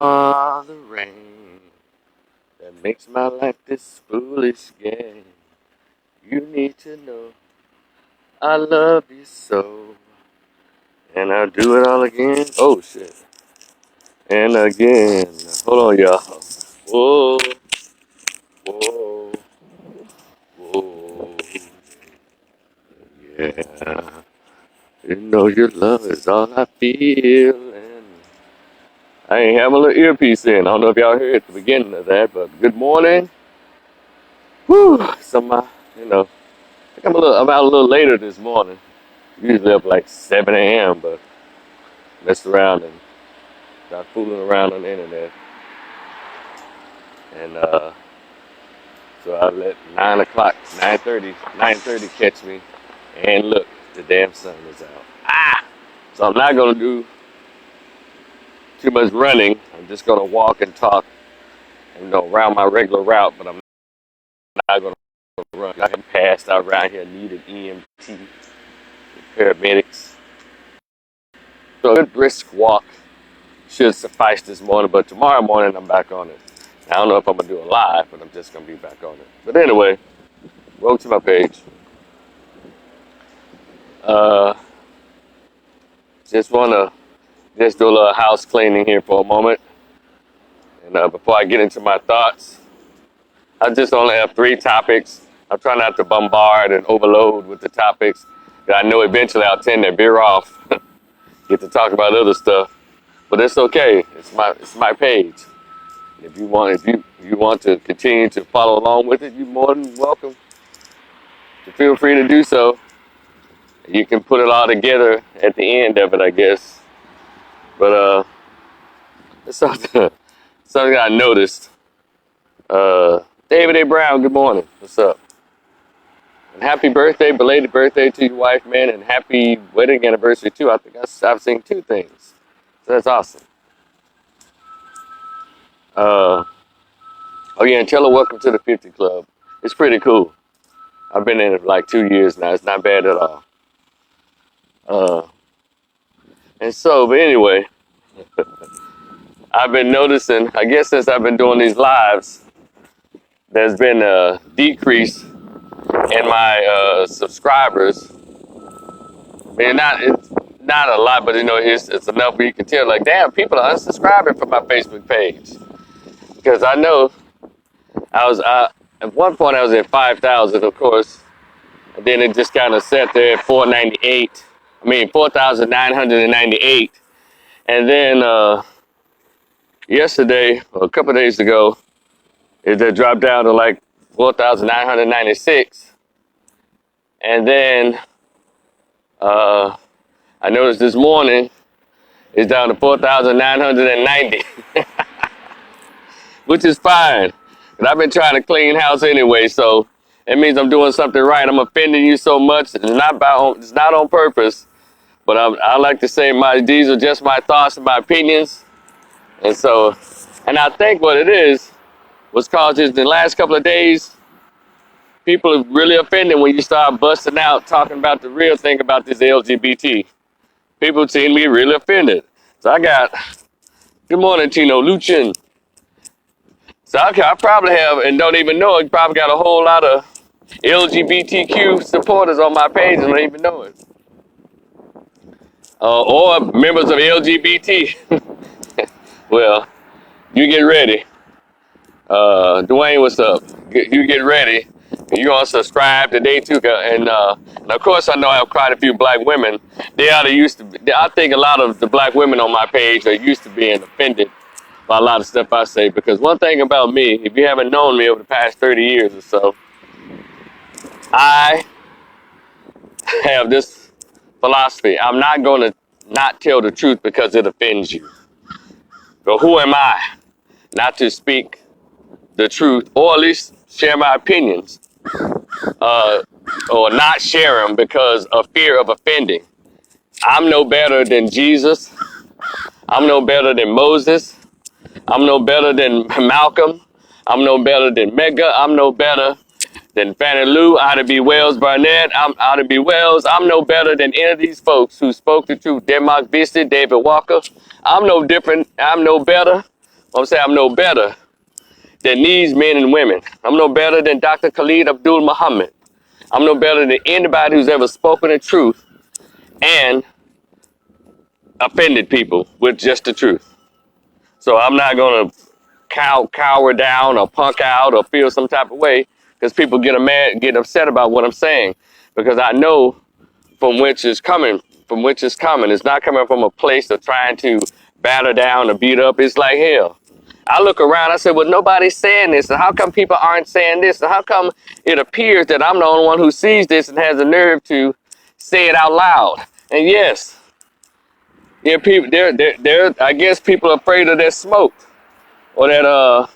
The rain that makes my life this foolish game. You need to know I love you so, and I'll do it all again. Oh shit, and again. Hold on, y'all. Whoa, whoa, whoa. Yeah, you know your love is all I feel, and I ain't have a little earpiece in. I don't know if y'all heard at the beginning of that, but good morning. Whew, you know. I think I'm out a little later this morning. Usually up like 7 a.m., but messed around and got fooling around on the internet. And so I let 9 o'clock, 9:30 catch me. And look, the damn sun is out. Ah! So I'm not going to do too much running. I'm just going to walk and talk and around my regular route, but I'm not going to run. I have passed out around here, needed EMT, paramedics. So a good brisk walk should suffice this morning, but tomorrow morning I'm back on it. I don't know if I'm gonna do a live, but I'm just gonna be back on it. But anyway, welcome to my page. Uh, just wanna just do a little house cleaning here for a moment, and before I get into my thoughts, I just only have 3 topics. I'm trying not to bombard and overload with the topics that I know eventually I'll tend to veer off, get to talk about other stuff. But it's okay. It's my page. If you want to continue to follow along with it, you're more than welcome to feel free to do so. You can put it all together at the end of it, I guess. But it's something I noticed. David A. Brown, good morning. What's up? And happy birthday, belated birthday to your wife, man, and happy wedding anniversary too. I think I've seen 2 things, so that's awesome. Uh, oh yeah, and tell her welcome to the 50 Club. It's pretty cool. I've been in it for like 2 years now. It's not bad at all. Uh, but anyway, I've been noticing, I guess since I've been doing these lives, there's been a decrease in my subscribers. I mean, it's not a lot, but it's enough where you can tell, like, damn, people are unsubscribing from my Facebook page. Because I know at one point I was at 5,000, of course, and then it just kind of sat there at 498. I mean, 4,998. And then yesterday, or a couple of days ago, it dropped down to like 4,996. And then uh, I noticed this morning it's down to 4,990, which is fine. But I've been trying to clean house anyway, so it means I'm doing something right. I'm offending you so much. It's not on purpose, but I like to say these are just my thoughts and my opinions. And I think what it is was caused is the last couple of days, people are really offended when you start busting out talking about the real thing about this LGBT. People seem to be really offended. So good morning, Tino Luchin. So I probably have, and don't even know it, probably got a whole lot of LGBTQ supporters on my page and don't even know it. Or members of LGBT. Well, you get ready. Dwayne, what's up? You get ready. You're going to subscribe today, too. And of course, I know I have quite a few black women. I think a lot of the black women on my page are used to being offended by a lot of stuff I say. Because one thing about me, if you haven't known me over the past 30 years or so, I have this philosophy. I'm not going to not tell the truth because it offends you. But who am I not to speak the truth, or at least share my opinions, uh, or not share them because of fear of offending? I'm no better than Jesus. I'm no better than Moses. I'm no better than Malcolm. I'm no better than Mega. I'm no better than Fannie Lou, Ida B. Wells Barnett. I'm Ida B. Wells. I'm no better than any of these folks who spoke the truth. Denmark Vista, David Walker. I'm no different. I'm no better. I'm saying I'm no better than these men and women. I'm no better than Dr. Khalid Abdul Muhammad. I'm no better than anybody who's ever spoken the truth and offended people with just the truth. So I'm not going to cower down or punk out or feel some type of way because people get upset about what I'm saying, because I know from which it's coming. It's not coming from a place of trying to batter down or beat up. It's like hell. I look around, I say, well, nobody's saying this. And how come people aren't saying this? And how come it appears that I'm the only one who sees this and has the nerve to say it out loud? And yes, yeah, people, I guess people are afraid of that smoke, or that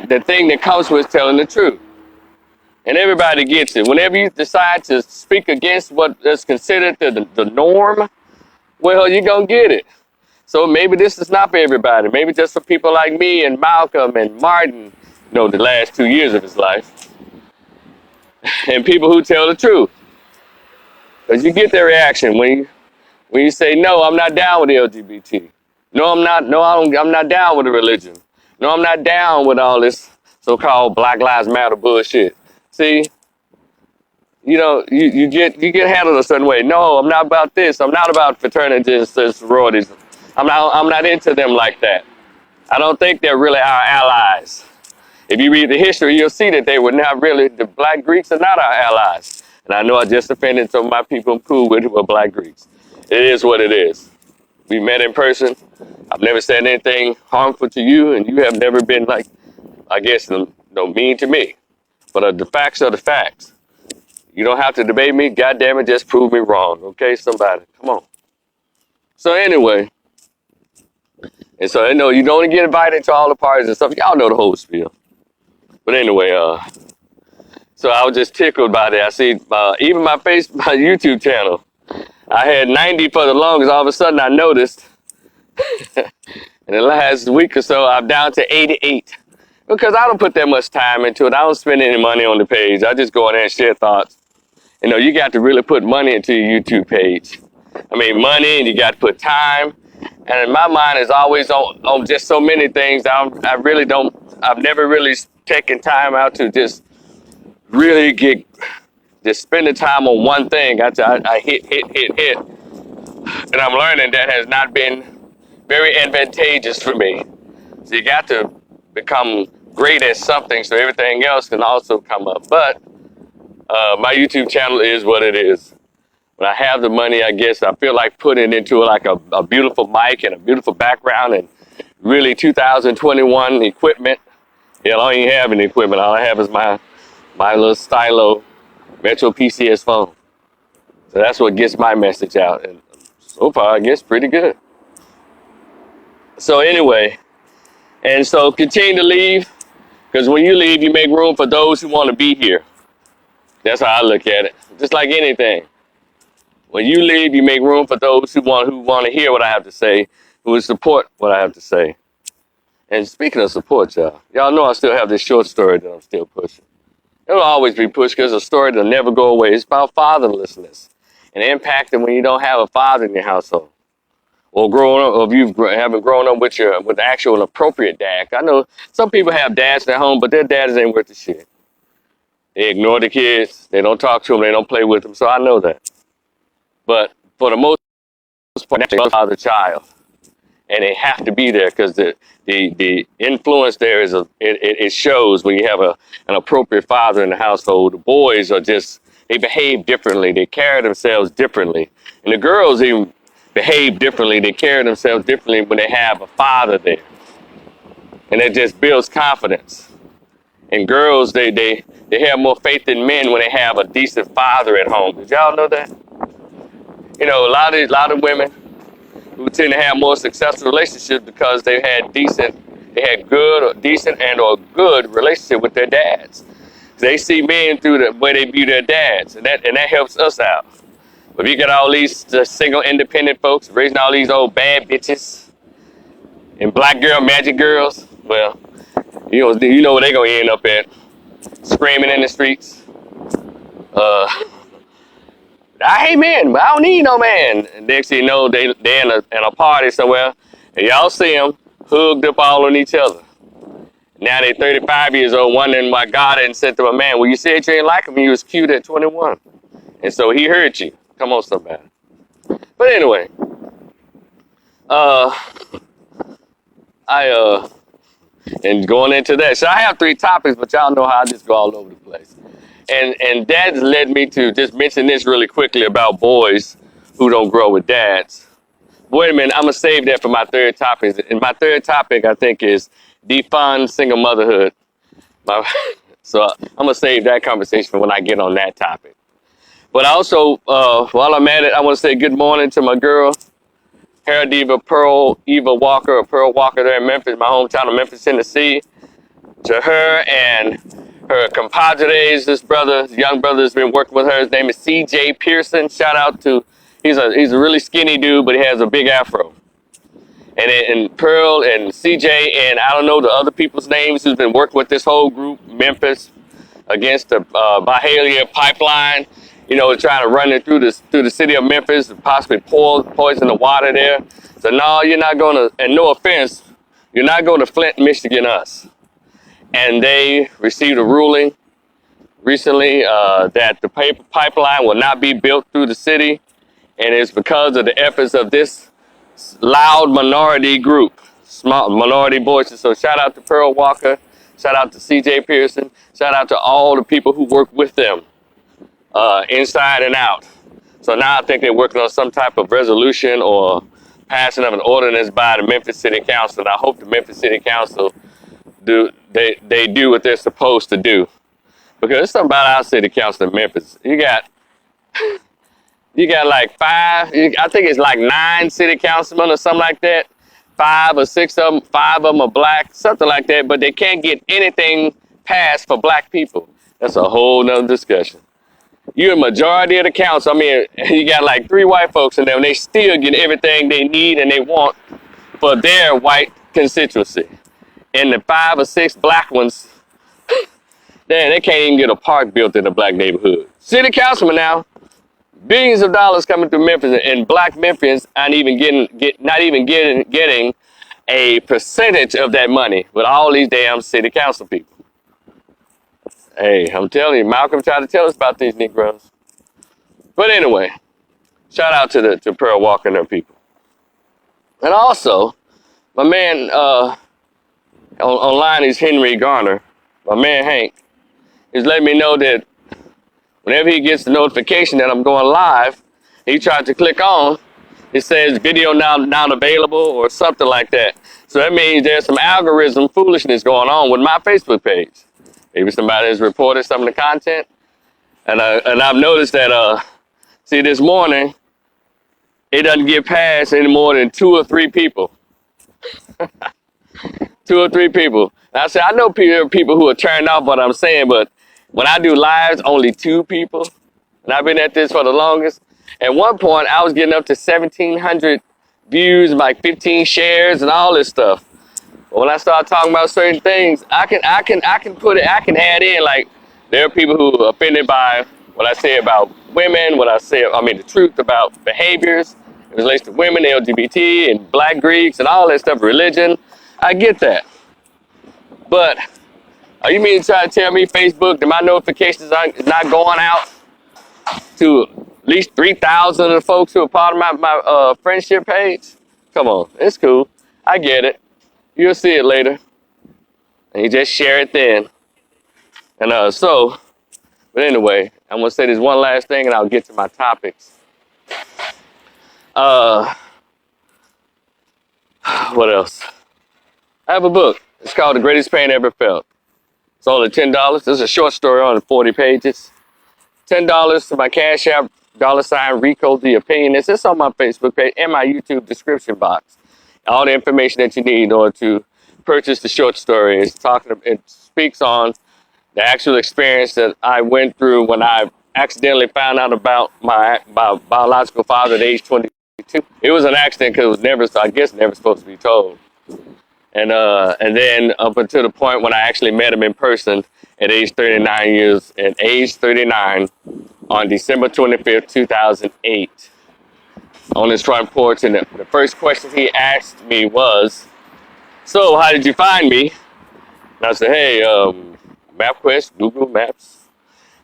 the thing that comes with telling the truth. And everybody gets it. Whenever you decide to speak against what is considered the norm, well, you're going to get it. So maybe this is not for everybody. Maybe just for people like me and Malcolm and Martin, the last 2 years of his life. And people who tell the truth. Because you get their reaction when you say, no, I'm not down with the LGBT. No, I'm not. No, I'm not down with the religion. No, I'm not down with all this so-called Black Lives Matter bullshit. See, you get handled a certain way. No, I'm not about this. I'm not about fraternities and sororities. I'm not into them like that. I don't think they're really our allies. If you read the history, you'll see that they were not really, the Black Greeks are not our allies. And I know I just offended some of my people I'm cool with who are Black Greeks. It is what it is. We met in person. I've never said anything harmful to you, and you have never been like, I guess, mean to me. But the facts are the facts. You don't have to debate me. God damn it, just prove me wrong. Okay, somebody, come on. So anyway, and so you don't get invited to all the parties and stuff. Y'all know the whole spiel. But anyway, so I was just tickled by that. I see even my YouTube channel. I had 90 for the longest. All of a sudden, I noticed in the last week or so, I'm down to 88. Because I don't put that much time into it. I don't spend any money on the page. I just go in there and share thoughts. You got to really put money into your YouTube page. I mean, money, and you got to put time. And my mind is always on just so many things. I've never really taken time out to just really just spend the time on one thing. I hit. And I'm learning that has not been very advantageous for me. So you got to become great at something so everything else can also come up. But my YouTube channel is what it is. When I have the money, I guess I feel like putting into like a beautiful mic and a beautiful background and really 2021 equipment. Hell, I don't even have any equipment. All I have is my little stylo Metro PCS phone. So that's what gets my message out. And so far, I guess pretty good. So anyway, and so continue to leave, because when you leave, you make room for those who want to be here. That's how I look at it. Just like anything. When you leave, you make room for those who want to hear what I have to say, who will support what I have to say. And speaking of support, y'all know I still have this short story that I'm still pushing. It'll always be pushed because it's a story that'll never go away. It's about fatherlessness and impacting when you don't have a father in your household. Or you haven't grown up with actual and appropriate dad. I know some people have dads at home, but their dads ain't worth the shit. They ignore the kids. They don't talk to them. They don't play with them. So I know that. But for the most part, they father child, and they have to be there because the influence there it shows when you have an appropriate father in the household. The boys they behave differently. They carry themselves differently, and the girls even behave differently. They carry themselves differently when they have a father there, and it just builds confidence. And girls, they have more faith in men when they have a decent father at home. Did y'all know that? A lot of women who tend to have more successful relationships because they had good or decent and or good relationship with their dads. They see men through the way they view their dads, and that helps us out. But if you got all these single independent folks raising all these old bad bitches and black girl magic girls, well, you know where they gonna end up at, screaming in the streets. I hate men, but I don't need no man. And next thing you know, they're in a party somewhere, and y'all see them hugged up all on each other. Now they're 35 years old, wondering why God hadn't said to a man, well, you said you ain't like him, you was cute at 21. And so he hurt you. Come on, somebody. But anyway, uh, and going into that. So I have 3 topics, but y'all know how I just go all over the place. And that led me to just mention this really quickly about boys who don't grow with dads. Wait a minute, I'm going to save that for my 3rd topic. And my 3rd topic, I think, is defund single motherhood. So I'm going to save that conversation for when I get on that topic. But also, while I'm at it, I want to say good morning to my girl, Hair Diva Pearl Walker there in Memphis, my hometown of Memphis, Tennessee. To her and her compadres, this young brother has been working with her. His name is CJ Pearson. Shout out to, he's a really skinny dude, but he has a big afro. And Pearl and CJ and I don't know the other people's names who's been working with this whole group, Memphis, against the Byhalia pipeline. You know, trying to run it through the city of Memphis, possibly poison the water there. So no, you're not going to, and no offense, you're not going to Flint, Michigan us. And they received a ruling recently that the pipeline will not be built through the city. And it's because of the efforts of this loud minority group, small minority voices. So shout out to Pearl Walker, shout out to CJ Pearson, shout out to all the people who work with them. Inside and out. So now I think they're working on some type of resolution or passing of an ordinance by the Memphis City Council. And I hope the Memphis City Council do what they're supposed to do. Because it's something about our city council in Memphis. You got like 5, I think it's like 9 city councilmen or something like that. 5 or 6 of them, 5 of them are black, something like that, but they can't get anything passed for black people. That's a whole nother discussion. You're a majority of the council. I mean, you got like 3 white folks in there, and they still get everything they need and they want for their white constituency. And the 5 or 6 black ones, they can't even get a park built in a black neighborhood. City councilman now, billions of dollars coming through Memphis, and black Memphians aren't even getting a percentage of that money with all these damn city council people. Hey, I'm telling you, Malcolm tried to tell us about these Negroes. But anyway, shout out to Pearl Walker and her people. And also, my man online is Henry Garner. My man Hank is letting me know that whenever he gets the notification that I'm going live, he tried to click on, it says video not available or something like that. So that means there's some algorithm foolishness going on with my Facebook page. Maybe somebody has reported some of the content. And I've noticed that, see, this morning, it doesn't get past any more than 2 or 3 people. 2 or 3 people. And I say, I know people who are turned off what I'm saying, but when I do lives, only 2 people. And I've been at this for the longest. At one point, I was getting up to 1,700 views, like 15 shares and all this stuff. But when I start talking about certain things, I can add in, like, there are people who are offended by what I say about women, the truth about behaviors in relation to women, LGBT, and black Greeks, and all that stuff, religion. I get that. But are you mean to try to tell me, Facebook, that my notifications are not going out to at least 3,000 of the folks who are part of my friendship page? Come on, it's cool. I get it. You'll see it later. And you just share it then. And but anyway, I'm going to say this one last thing and I'll get to my topics. What else? I have a book. It's called The Greatest Pain Ever Felt. It's only $10. This is a short story on 40 pages. $10 to my Cash App, $Rico the Opinionist. It's on my Facebook page and my YouTube description box. All the information that you need in order to purchase the short story. It speaks on the actual experience that I went through when I accidentally found out about my biological father at age 22. It was an accident because it was never supposed to be told. And then up until the point when I actually met him in person at age 39 on December 25th, 2008. On his front porch, and the first question he asked me was, So how did you find me? And I said, hey, MapQuest, Google Maps.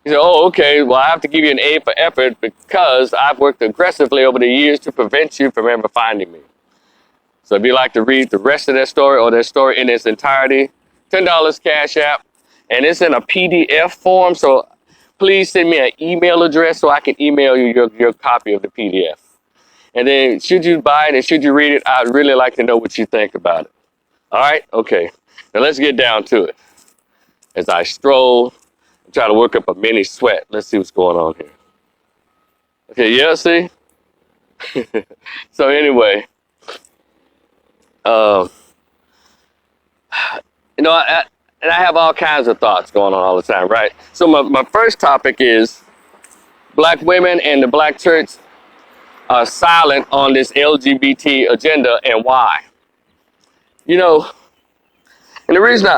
He said, oh, okay, well, I have to give you an A for effort because I've worked aggressively over the years to prevent you from ever finding me. So if you'd like to read the rest of that story or that story in its entirety, $10 Cash App, and it's in a PDF form, so please send me an email address so I can email you your copy of the PDF. And then should you buy it and should you read it, I'd really like to know what you think about it. All right? Okay. Now let's get down to it. As I stroll, try to work up a mini sweat. Let's see what's going on here. Okay, yeah, see? So anyway, uh, and I have all kinds of thoughts going on all the time, right? So my first topic is black women and the black church are silent on this LGBT agenda and why. You know, and the reason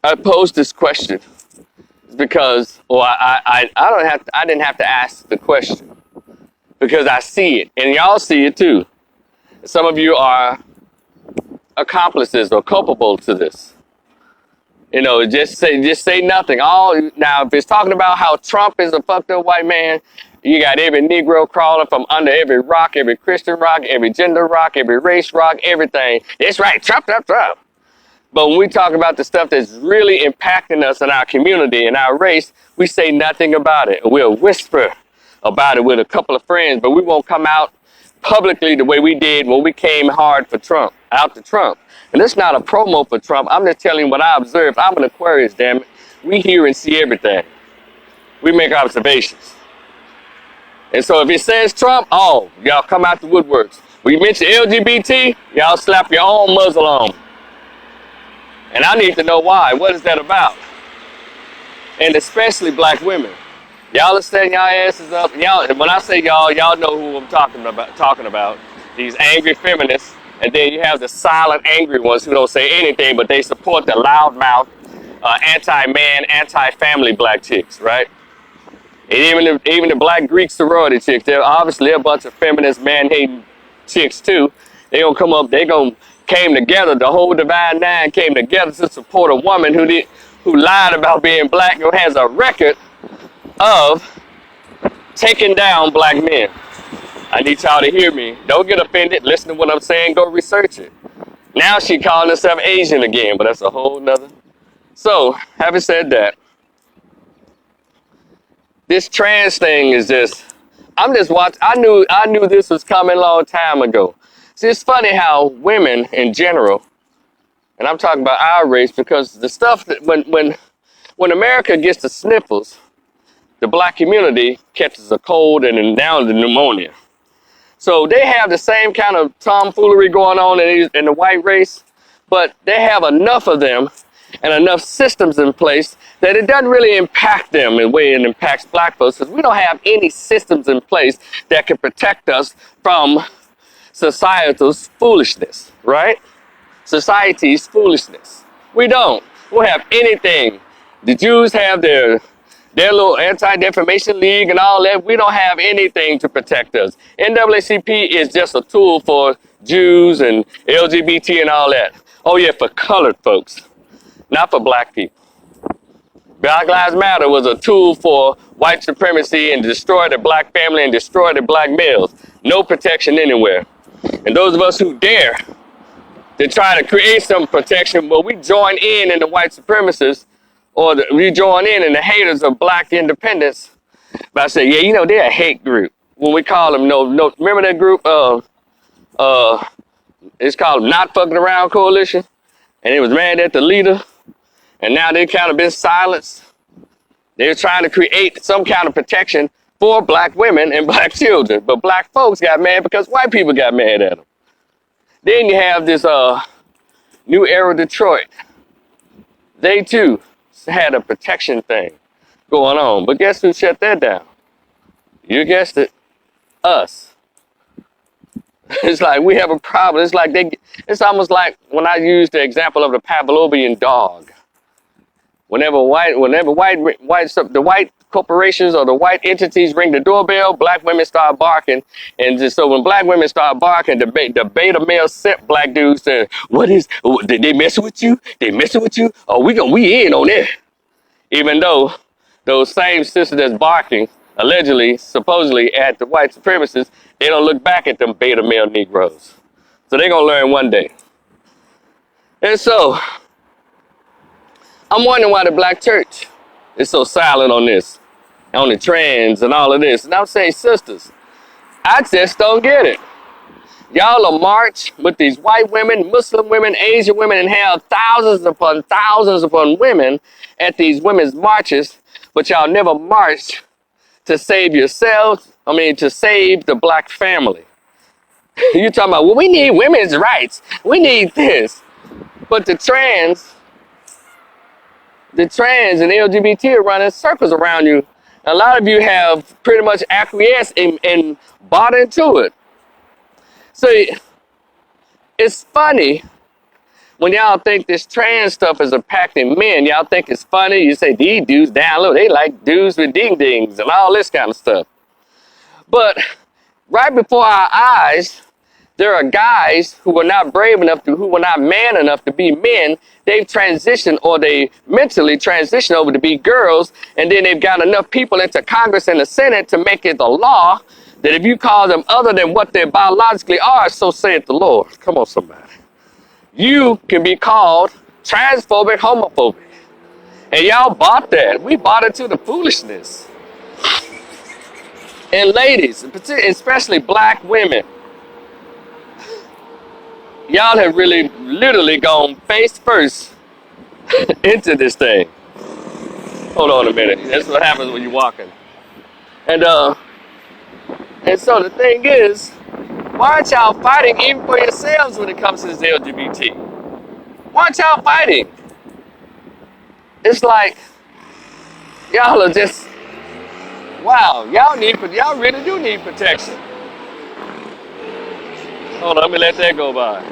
I posed this question is because, well, I didn't have to ask the question because I see it and y'all see it too. Some of you are accomplices or culpable to this. You know, just say nothing. Now, if it's talking about how Trump is a fucked up white man, you got every Negro crawling from under every rock, every Christian rock, every gender rock, every race rock, everything. It's right, Trump, Trump, Trump. But when we talk about the stuff that's really impacting us in our community and our race, we say nothing about it. We'll whisper about it with a couple of friends, but we won't come out publicly the way we did when we came hard for Trump, out to Trump. And it's not a promo for Trump. I'm just telling you what I observed. I'm an Aquarius, damn it. We hear and see everything. We make observations. And so if it says Trump, oh, y'all come out the woodworks. When you mention LGBT, y'all slap your own muzzle on. And I need to know why. What is that about? And especially black women. Y'all are setting y'all asses up. Y'all, when I say y'all know who I'm talking about. These angry feminists. And then you have the silent, angry ones who don't say anything, but they support the loudmouth, anti-man, anti-family black chicks, right? And even the black Greek sorority chicks, they're obviously a bunch of feminist, man-hating chicks too. They gonna come up, came together, the whole Divine Nine came together to support a woman who lied about being black, who has a record of taking down black men. I need y'all to hear me. Don't get offended. Listen to what I'm saying. Go research it. Now she calling herself Asian again, but that's a whole nother. So, having said that, this trans thing is just, I'm just watching. I knew this was coming a long time ago. See, it's funny how women in general, and I'm talking about our race, because the stuff that when America gets the sniffles, the black community catches a cold and now the pneumonia. So they have the same kind of tomfoolery going on in the white race, but they have enough of them and enough systems in place that it doesn't really impact them in the way it impacts black folks, because we don't have any systems in place that can protect us from societal foolishness, right? Society's foolishness. We don't have anything. The Jews have their little anti-defamation league and all that. We don't have anything to protect us. NAACP is just a tool for Jews and LGBT and all that. Oh yeah, for colored folks, not for black people. Black Lives Matter was a tool for white supremacy and destroy the black family and destroy the black males. No protection anywhere. And those of us who dare to try to create some protection, well, we join in the white supremacists, or we join in the haters of black independence by saying, yeah, they're a hate group. When we call them, no, remember that group? It's called Not Fucking Around Coalition, and it was mad at the leader, and now they kind of been silenced. They're trying to create some kind of protection for black women and black children, but black folks got mad because white people got mad at them. Then you have this New Era Detroit. They too had a protection thing going on, but guess who shut that down? You guessed it, us. It's like we have a problem. It's almost like when I use the example of the Pavlovian dog. The white corporations or the white entities ring the doorbell, black women start barking, and just so when black women start barking, the beta male simp black dudes say, Did they messing with you? They messing with you? Oh, we in on it. Even though those same sisters that's barking, allegedly, supposedly at the white supremacists, they don't look back at them beta male Negroes. So they're gonna learn one day. And so I'm wondering why the black church is so silent on this, on the trends and all of this. And I'm saying, sisters, I just don't get it. Y'all will march with these white women, Muslim women, Asian women, and have thousands upon women at these women's marches, but y'all never march to save yourselves, to save the black family. You're talking about, well, we need women's rights. We need this. But the trans and LGBT are running circles around you. A lot of you have pretty much acquiesced and bought into it. So it's funny when y'all think this trans stuff is impacting men. Y'all think it's funny. You say, these dudes down low, they like dudes with ding-dings and all this kind of stuff. But right before our eyes, there are guys who were not brave enough who were not man enough to be men. They've transitioned, or they mentally transitioned over to be girls, and then they've got enough people into Congress and the Senate to make it the law that if you call them other than what they biologically are, so saith the Lord. Come on, somebody. You can be called transphobic, homophobic. And y'all bought that. We bought into the foolishness. And ladies, especially black women, y'all have really, literally gone face first into this thing. Hold on a minute. That's what happens when you're walking. And so the thing is, why aren't y'all fighting even for yourselves when it comes to this LGBT? Why aren't y'all fighting? It's like, y'all are just, wow, y'all really do need protection. Hold on, let me let that go by.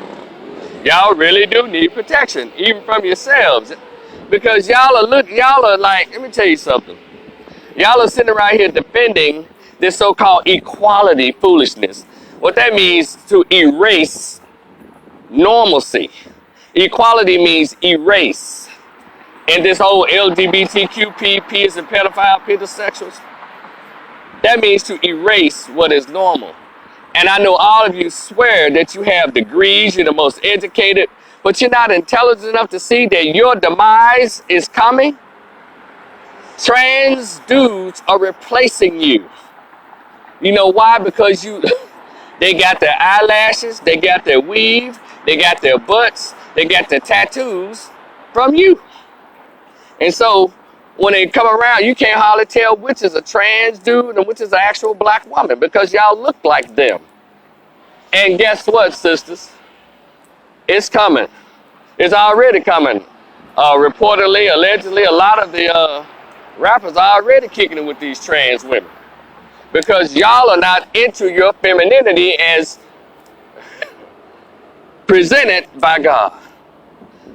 Y'all really do need protection, even from yourselves. Because y'all are like, let me tell you something. Y'all are sitting around here defending this so-called equality foolishness. What that means to erase normalcy. Equality means erase. And this whole LGBTQ, P is a pedophile, pedosexuals. That means to erase what is normal. And I know all of you swear that you have degrees, you're the most educated, but you're not intelligent enough to see that your demise is coming. Trans dudes are replacing you. You know why? Because they got their eyelashes, they got their weave, they got their butts, they got their tattoos from you. And so when they come around, you can't hardly tell which is a trans dude and which is an actual black woman because y'all look like them. And guess what, sisters? It's coming. It's already coming. Reportedly, allegedly, a lot of the rappers are already kicking it with these trans women because y'all are not into your femininity as presented by God.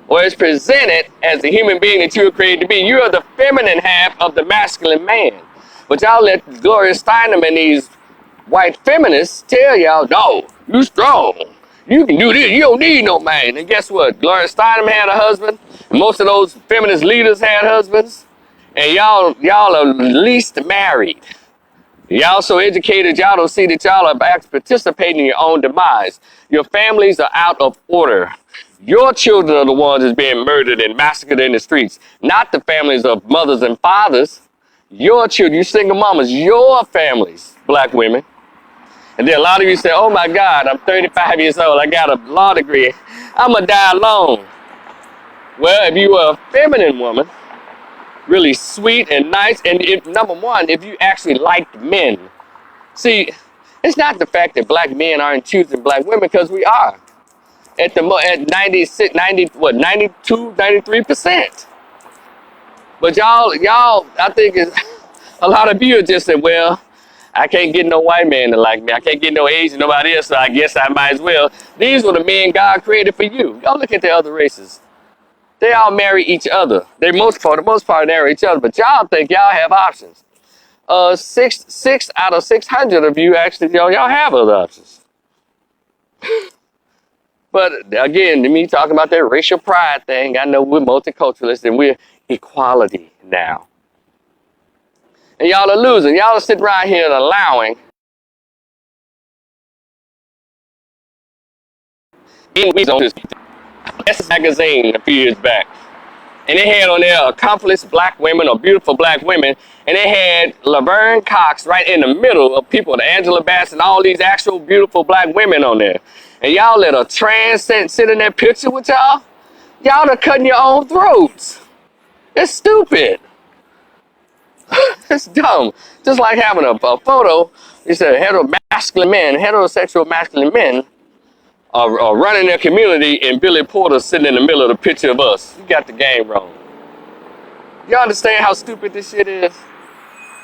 Or it's presented as the human being that you were created to be. You are the feminine half of the masculine man. But y'all let Gloria Steinem and these white feminists tell y'all, no, you strong. You can do this. You don't need no man. And guess what? Gloria Steinem had a husband. Most of those feminist leaders had husbands. And y'all are least married. Y'all so educated, y'all don't see that y'all are participating in your own demise. Your families are out of order. Your children are the ones that's being murdered and massacred in the streets, not the families of mothers and fathers. Your children, you single mamas, your families, black women. And then a lot of you say, oh my God, I'm 35 years old, I got a law degree, I'm gonna die alone. Well, if you were a feminine woman, really sweet and nice, and number one, if you actually liked men. See, it's not the fact that black men aren't choosing black women, because we are. At 96, 92, 93%. But y'all, I think a lot of you are just saying, well, I can't get no white man to like me. I can't get no Asian, nobody else, so I guess I might as well. These were the men God created for you. Y'all look at the other races. They all marry each other. For the most part, marry each other. But y'all think y'all have options. Six out of 600 of you actually, y'all have other options. But again, me talking about that racial pride thing, I know we're multiculturalists and we're equality now. And y'all are losing. Y'all are sitting right here and allowing. We on this magazine a few years back. And they had on there accomplished black women or beautiful black women. And they had Laverne Cox right in the middle of people, the Angela Bassett and all these actual beautiful black women on there. And y'all let a trans sit in that picture with y'all? Y'all are cutting your own throats. It's stupid. It's dumb. Just like having a photo, you said heterosexual masculine men are running their community and Billy Porter sitting in the middle of the picture of us. You got the game wrong. You understand how stupid this shit is?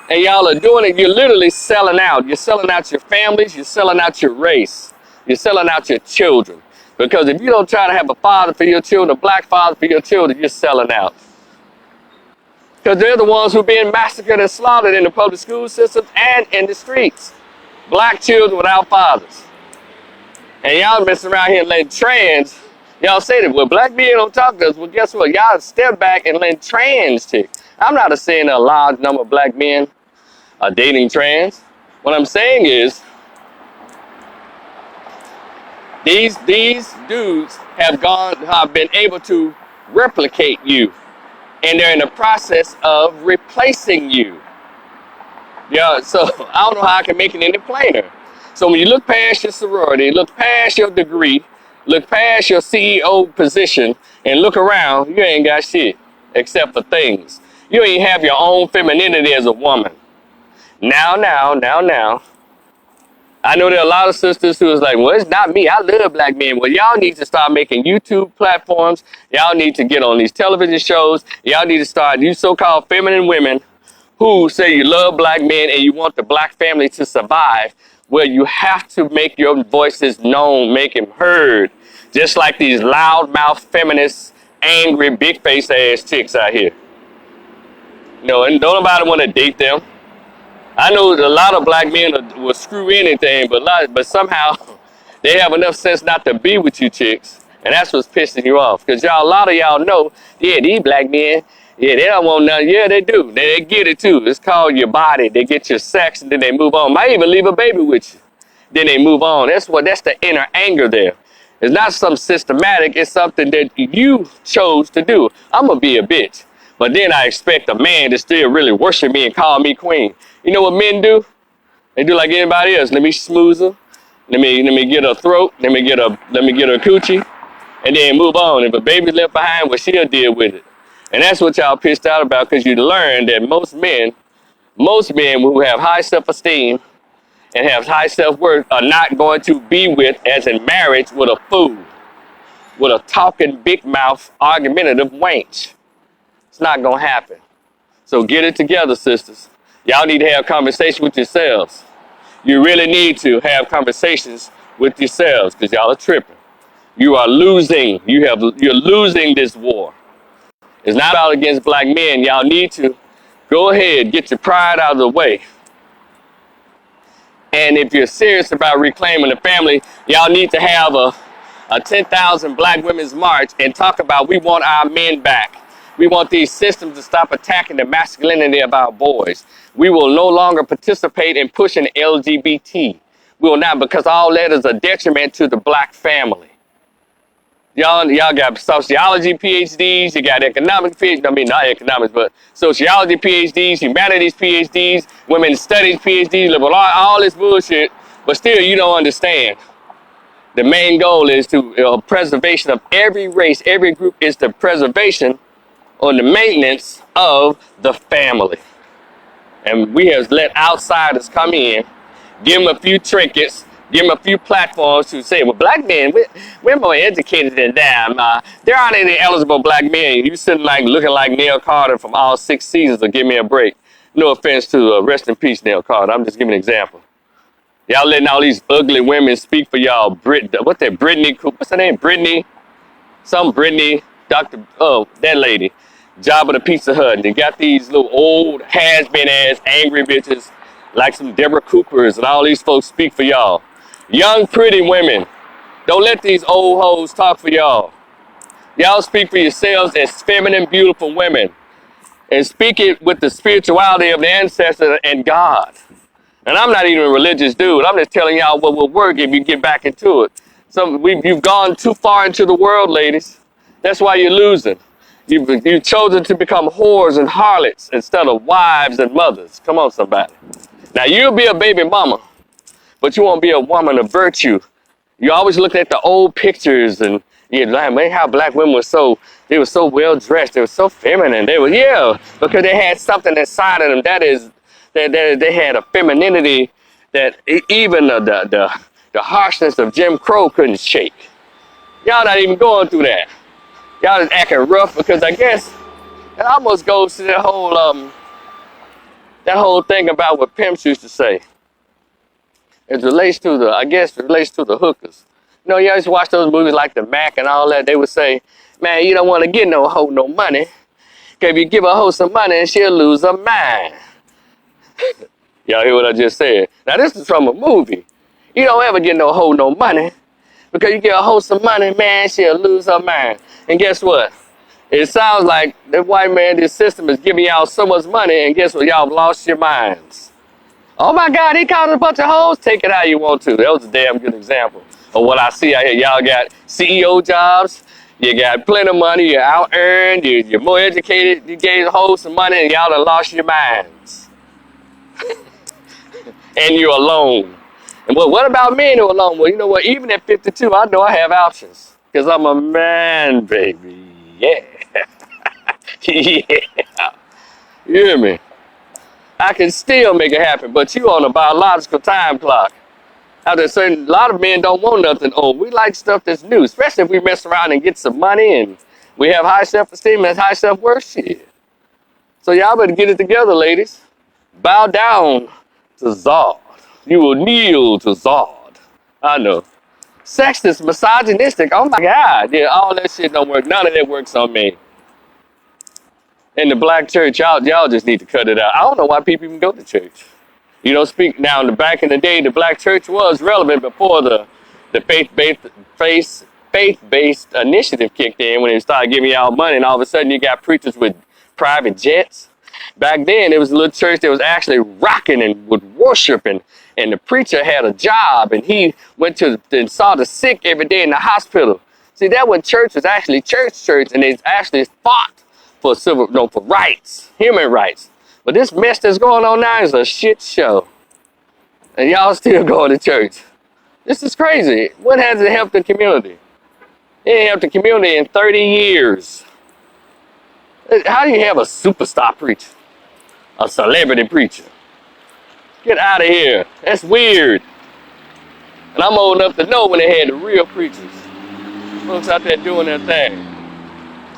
And y'all are doing it, you're literally selling out. You're selling out your families, you're selling out your race. You're selling out your children. Because if you don't try to have a father for your children, a black father for your children, you're selling out. Because they're the ones who are being massacred and slaughtered in the public school systems and in the streets. Black children without fathers. And y'all messing around here and letting trans, y'all say that, well, black men don't talk to us. Well, guess what? Y'all step back and letting trans tick. I'm not saying a large number of black men are dating trans. What I'm saying is, these dudes have been able to replicate you. And they're in the process of replacing you. Yeah, so I don't know how I can make it any plainer. So when you look past your sorority, look past your degree, look past your CEO position, and look around, you ain't got shit except for things. You ain't have your own femininity as a woman. Now. I know there are a lot of sisters who is like, well, it's not me. I love black men. Well, y'all need to start making YouTube platforms. Y'all need to get on these television shows. Y'all need to start, you so-called feminine women who say you love black men and you want the black family to survive, well, you have to make your voices known, make them heard. Just like these loudmouth feminists, angry, big-face ass chicks out here. And don't nobody want to date them. I know a lot of black men will screw anything, but somehow they have enough sense not to be with you chicks, and that's what's pissing you off. Because a lot of y'all know, yeah, these black men, yeah, they don't want nothing. Yeah, they do. They get it too. It's called your body. They get your sex, and then they move on. Might even leave a baby with you. Then they move on. That's the inner anger there. It's not something systematic. It's something that you chose to do. I'm gonna be a bitch. But then I expect a man to still really worship me and call me queen. You know what men do? They do like anybody else. Let me smooth her. Let me get her throat. Let me get her coochie, and then move on. If a baby's left behind, well, she'll deal with it. And that's what y'all pissed out about, because you learned that most men who have high self-esteem and have high self-worth are not going to be with, as in marriage, with a fool, with a talking big mouth, argumentative wench. It's not gonna happen. So get it together, sisters. Y'all need to have conversations with yourselves. You really need to have conversations with yourselves, because y'all are tripping. You are losing. You're losing this war. It's not out against black men. Y'all need to go ahead, get your pride out of the way. And if you're serious about reclaiming the family, y'all need to have a 10,000 black women's march and talk about, we want our men back. We want these systems to stop attacking the masculinity of our boys. We will no longer participate in pushing LGBT. We will not, because all that is a detriment to the black family. Y'all got sociology PhDs, you got economics PhDs, I mean not economics, but sociology PhDs, humanities PhDs, women's studies PhDs, liberal art, all this bullshit, but still you don't understand. The main goal is to preservation of every race, every group, is the preservation or the maintenance of the family. And we have let outsiders come in, give them a few trinkets, give them a few platforms to say, well, black men, we're more educated than them. There aren't any eligible black men. You sitting like looking like Neil Carter from All Six Seasons, or give me a break. No offense to rest in peace, Neil Carter. I'm just giving an example. Y'all letting all these ugly women speak for y'all. What's that? Brittany? What's her name? Brittany? Some Brittany. that lady, job at a Pizza Hut, and they got these little old has-been ass angry bitches like some Deborah Coopers and all these folks speak for y'all. Young, pretty women, don't let these old hoes talk for y'all. Y'all speak for yourselves as feminine, beautiful women, and speak it with the spirituality of the ancestor and God. And I'm not even a religious dude. I'm just telling y'all what will work if you get back into it. You've gone too far into the world, ladies. That's why you're losing. You've chosen to become whores and harlots instead of wives and mothers. Come on, somebody. Now, you'll be a baby mama, but you won't be a woman of virtue. You always look at the old pictures and you're like, man, how black women they were so well dressed. They were so feminine. Because they had something inside of them. That is, they had a femininity that even the harshness of Jim Crow couldn't shake. Y'all not even going through that. Y'all just acting rough because I guess it almost goes to that whole thing about what pimps used to say. It relates to the hookers. You know, you always watch those movies like The Mac and all that. They would say, man, you don't want to give no hoe no money. Because if you give a hoe some money, she'll lose her mind. Y'all hear what I just said? Now, this is from a movie. You don't ever give no hoe no money. Because you give a hoe some money, man, she'll lose her mind. And guess what? It sounds like the white man, this system is giving y'all so much money, and guess what? Y'all have lost your minds. Oh my God, he caught a bunch of hoes. Take it how you want to. That was a damn good example of what I see out here. Y'all got CEO jobs. You got plenty of money. You're out earned. You're more educated. You gave hoes some money, and y'all done lost your minds. And you're alone. And what about men who are alone? Well, you know what? Even at 52, I know I have options because I'm a man, baby. Yeah. Yeah. You hear me? I can still make it happen, but you on a biological time clock. A lot of men don't want nothing old. We like stuff that's new, especially if we mess around and get some money and we have high self-esteem and high self-worth shit. So y'all better get it together, ladies. Bow down to Zod. You will kneel to Zod. I know. Sexist, misogynistic. Oh my God. Yeah, all that shit don't work. None of that works on me. In the black church, y'all just need to cut it out. I don't know why people even go to church. You don't speak now. Back in the day, the black church was relevant before the faith-based initiative kicked in when they started giving y'all money, and all of a sudden you got preachers with private jets. Back then, it was a little church that was actually rocking and would worship, and the preacher had a job, and he went and saw the sick every day in the hospital. See, that when church was actually church, and they actually fought for for rights, human rights. But this mess that's going on now is a shit show. And y'all still going to church. This is crazy. What has it helped the community? It ain't helped the community in 30 years. How do you have a superstar preacher? A celebrity preacher? Get out of here. That's weird. And I'm old enough to know when they had the real preachers. Folks out there doing their thing.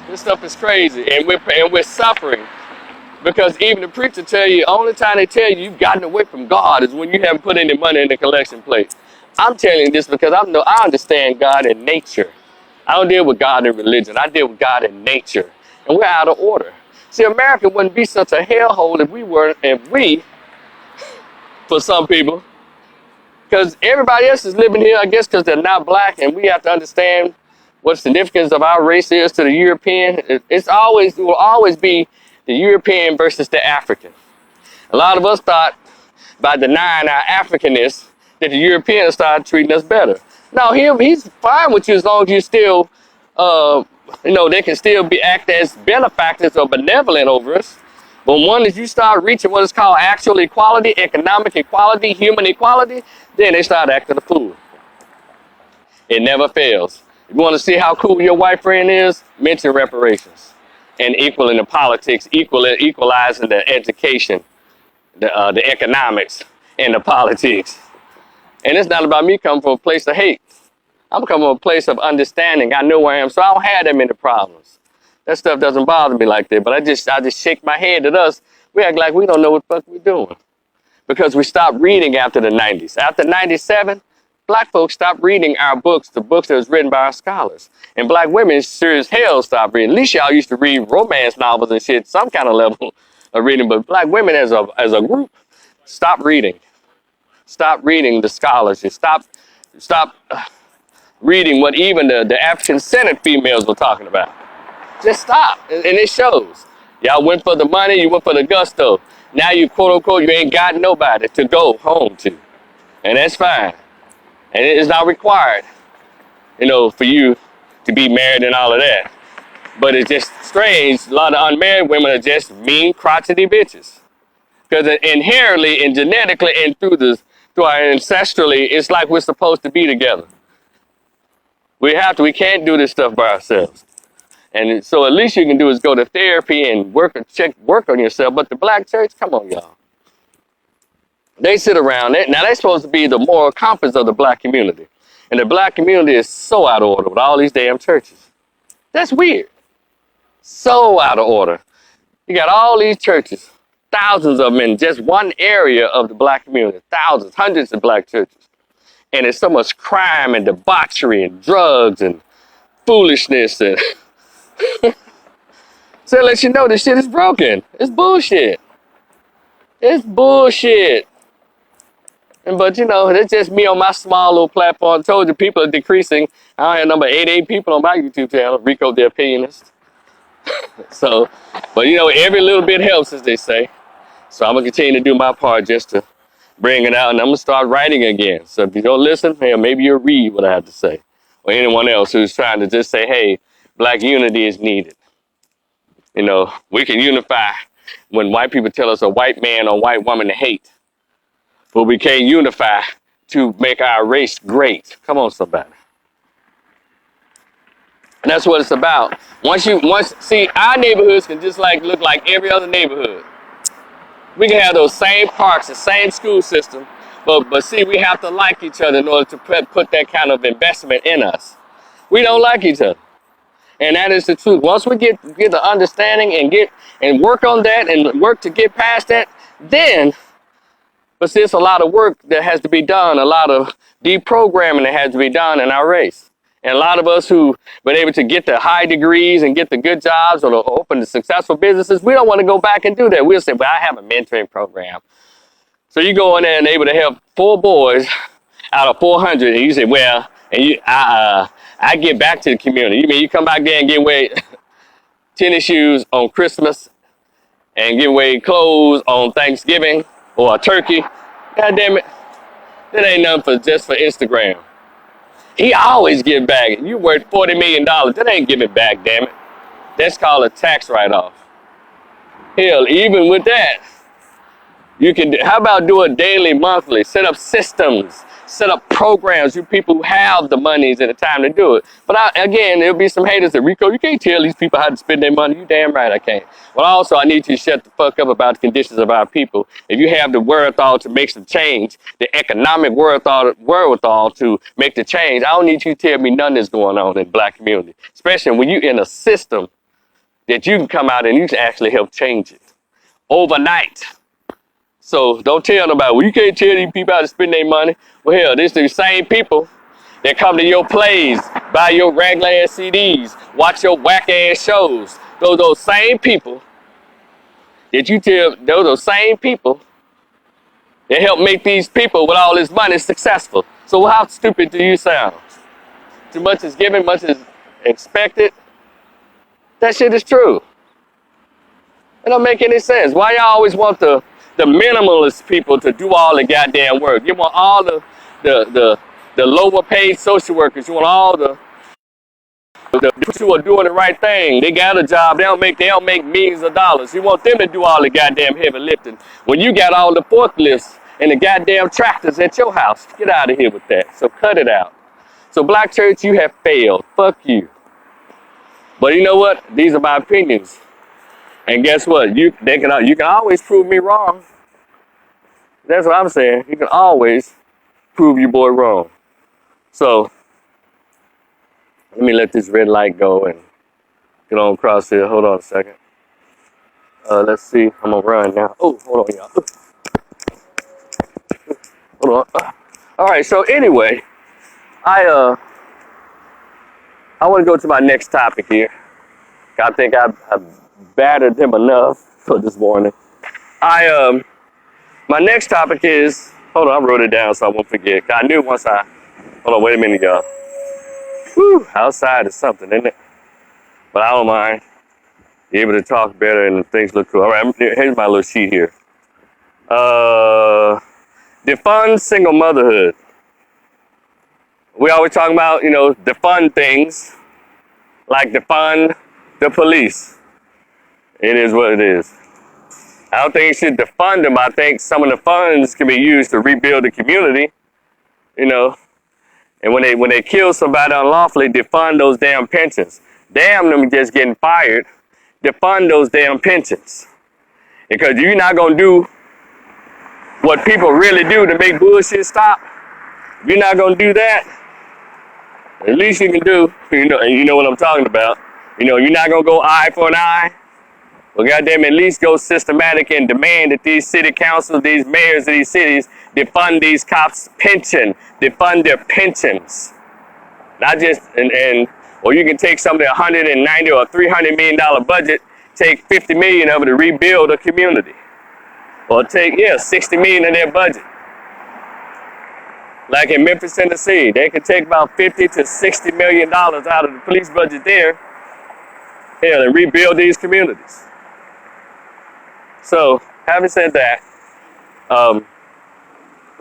This stuff is crazy, and we're suffering because even the preacher tell you, only time they tell you you've gotten away from God is when you haven't put any money in the collection plate. I'm telling you this because I understand God in nature. I don't deal with God in religion. I deal with God in nature, and we're out of order. See, America wouldn't be such a hellhole for some people, because everybody else is living here, I guess, because they're not black, and we have to understand what the significance of our race is to the European. It will always be the European versus the African. A lot of us thought by denying our Africanness that the Europeans started treating us better. No, he's fine with you as long as you still, they can still act as benefactors or benevolent over us. But once you start reaching what is called actual equality, economic equality, human equality, then they start acting a fool. It never fails. If you want to see how cool your white friend is, mention reparations and equaling the politics, equalizing the education, the economics, and the politics. And it's not about me coming from a place of hate. I'm coming from a place of understanding. I know where I am, so I don't have that many problems. That stuff doesn't bother me like that. But I just shake my head at us. We act like we don't know what the fuck we're doing because we stopped reading after the 90s. After 97, Black folks stopped reading our books, the books that was written by our scholars. And black women sure as hell stopped reading. At least y'all used to read romance novels and shit, some kind of level of reading. But black women as a group, stop reading. Stop reading the scholars. And stop reading what even the African-centered females were talking about. Just stop. And it shows. Y'all went for the money, you went for the gusto. Now you, quote unquote, you ain't got nobody to go home to. And that's fine. And it is not required, for you to be married and all of that. But it's just strange. A lot of unmarried women are just mean, crotchety bitches. Because inherently and genetically and through our ancestrally, it's like we're supposed to be together. We can't do this stuff by ourselves. And so at least you can do is go to therapy and work on yourself. But the black church, come on, y'all. They sit around. Now, they're supposed to be the moral compass of the black community. And the black community is so out of order with all these damn churches. That's weird. So out of order. You got all these churches, thousands of them in just one area of the black community. Thousands, hundreds of black churches. And there's so much crime and debauchery and drugs and foolishness. And so it lets you know this shit is broken. It's bullshit. It's bullshit. But it's just me on my small little platform. I told you people are decreasing. I have number 88 people on my YouTube channel, Rico the Opinionist. So, but every little bit helps, as they say. So I'm gonna continue to do my part just to bring it out, and I'm gonna start writing again. So if you don't listen, maybe you'll read what I have to say. Or anyone else who's trying to just say, hey, black unity is needed. We can unify when white people tell us a white man or white woman to hate. But we can't unify to make our race great. Come on, somebody. And that's what it's about. See, our neighborhoods can just look like every other neighborhood. We can have those same parks, the same school system, but see, we have to like each other in order to put that kind of investment in us. We don't like each other. And that is the truth. Once we get the understanding and work on that and work to get past that, then. But see, it's a lot of work that has to be done, a lot of deprogramming that has to be done in our race. And a lot of us who've been able to get the high degrees and get the good jobs or open the successful businesses, we don't want to go back and do that. We'll say, well, I have a mentoring program. So you go in there and able to help 4 boys out of 400, and you say, well, I give back to the community. You mean you come back there and give away tennis shoes on Christmas and give away clothes on Thanksgiving or a turkey? God damn it. That ain't nothing just for Instagram. He always give back. You worth $40 million. That ain't giving back, damn it. That's called a tax write-off. Hell, even with that, you can, how about do it daily, monthly? Set up systems, set up programs, you people who have the monies and the time to do it. But again, there'll be some haters that, Rico, you can't tell these people how to spend their money. You damn right I can't. But also, I need you to shut the fuck up about the conditions of our people. If you have the wherewithal to make some change, the economic wherewithal to make the change, I don't need you to tell me nothing is going on in the black community. Especially when you're in a system that you can come out and you can actually help change it overnight. So don't tell nobody, well, you can't tell these people how to spend their money. Well, hell, this the same people that come to your plays, buy your regular ass CDs, watch your whack ass shows. Those same people that you tell, those same people that help make these people with all this money successful. So how stupid do you sound? Too much is given, much is expected. That shit is true. It don't make any sense. Why y'all always want the minimalist people to do all the goddamn work? You want all the lower paid social workers. You want all the who are doing the right thing. They got a job. They don't make millions of dollars. You want them to do all the goddamn heavy lifting. When you got all the forklifts and the goddamn tractors at your house, get out of here with that. So cut it out. So black church, you have failed. Fuck you. But you know what? These are my opinions. And guess what? You can always prove me wrong. That's what I'm saying. You can always prove your boy wrong. So let me let this red light go and get on across here. Hold on a second. Let's see. I'm gonna run now. Oh, hold on, y'all. Hold on. All right. So anyway, I want to go to my next topic here. I think I've battered him enough for this morning. My next topic is, hold on, I wrote it down so I won't forget. I knew once hold on, wait a minute, y'all. Whew, outside is something, isn't it? But I don't mind. Be able to talk better and things look cool. All right, here's my little sheet here. Defund single motherhood. We always talking about, defund things, like defund the police. It is what it is. I don't think you should defund them. I think some of the funds can be used to rebuild the community, And when they kill somebody unlawfully, defund those damn pensions. Damn them just getting fired. Defund those damn pensions. Because you're not going to do what people really do to make bullshit stop. If you're not going to do that, at least you can do, and you know what I'm talking about. You're not going to go eye for an eye. Well, goddamn, at least go systematic and demand that these city councils, these mayors of these cities, defund these cops' pension, defund their pensions. Not just, or you can take some of their $190 or $300 million budget, take $50 million of it to rebuild a community. Or take, $60 million of their budget. Like in Memphis, Tennessee, they could take about $50 to $60 million out of the police budget there, and rebuild these communities. So, having said that,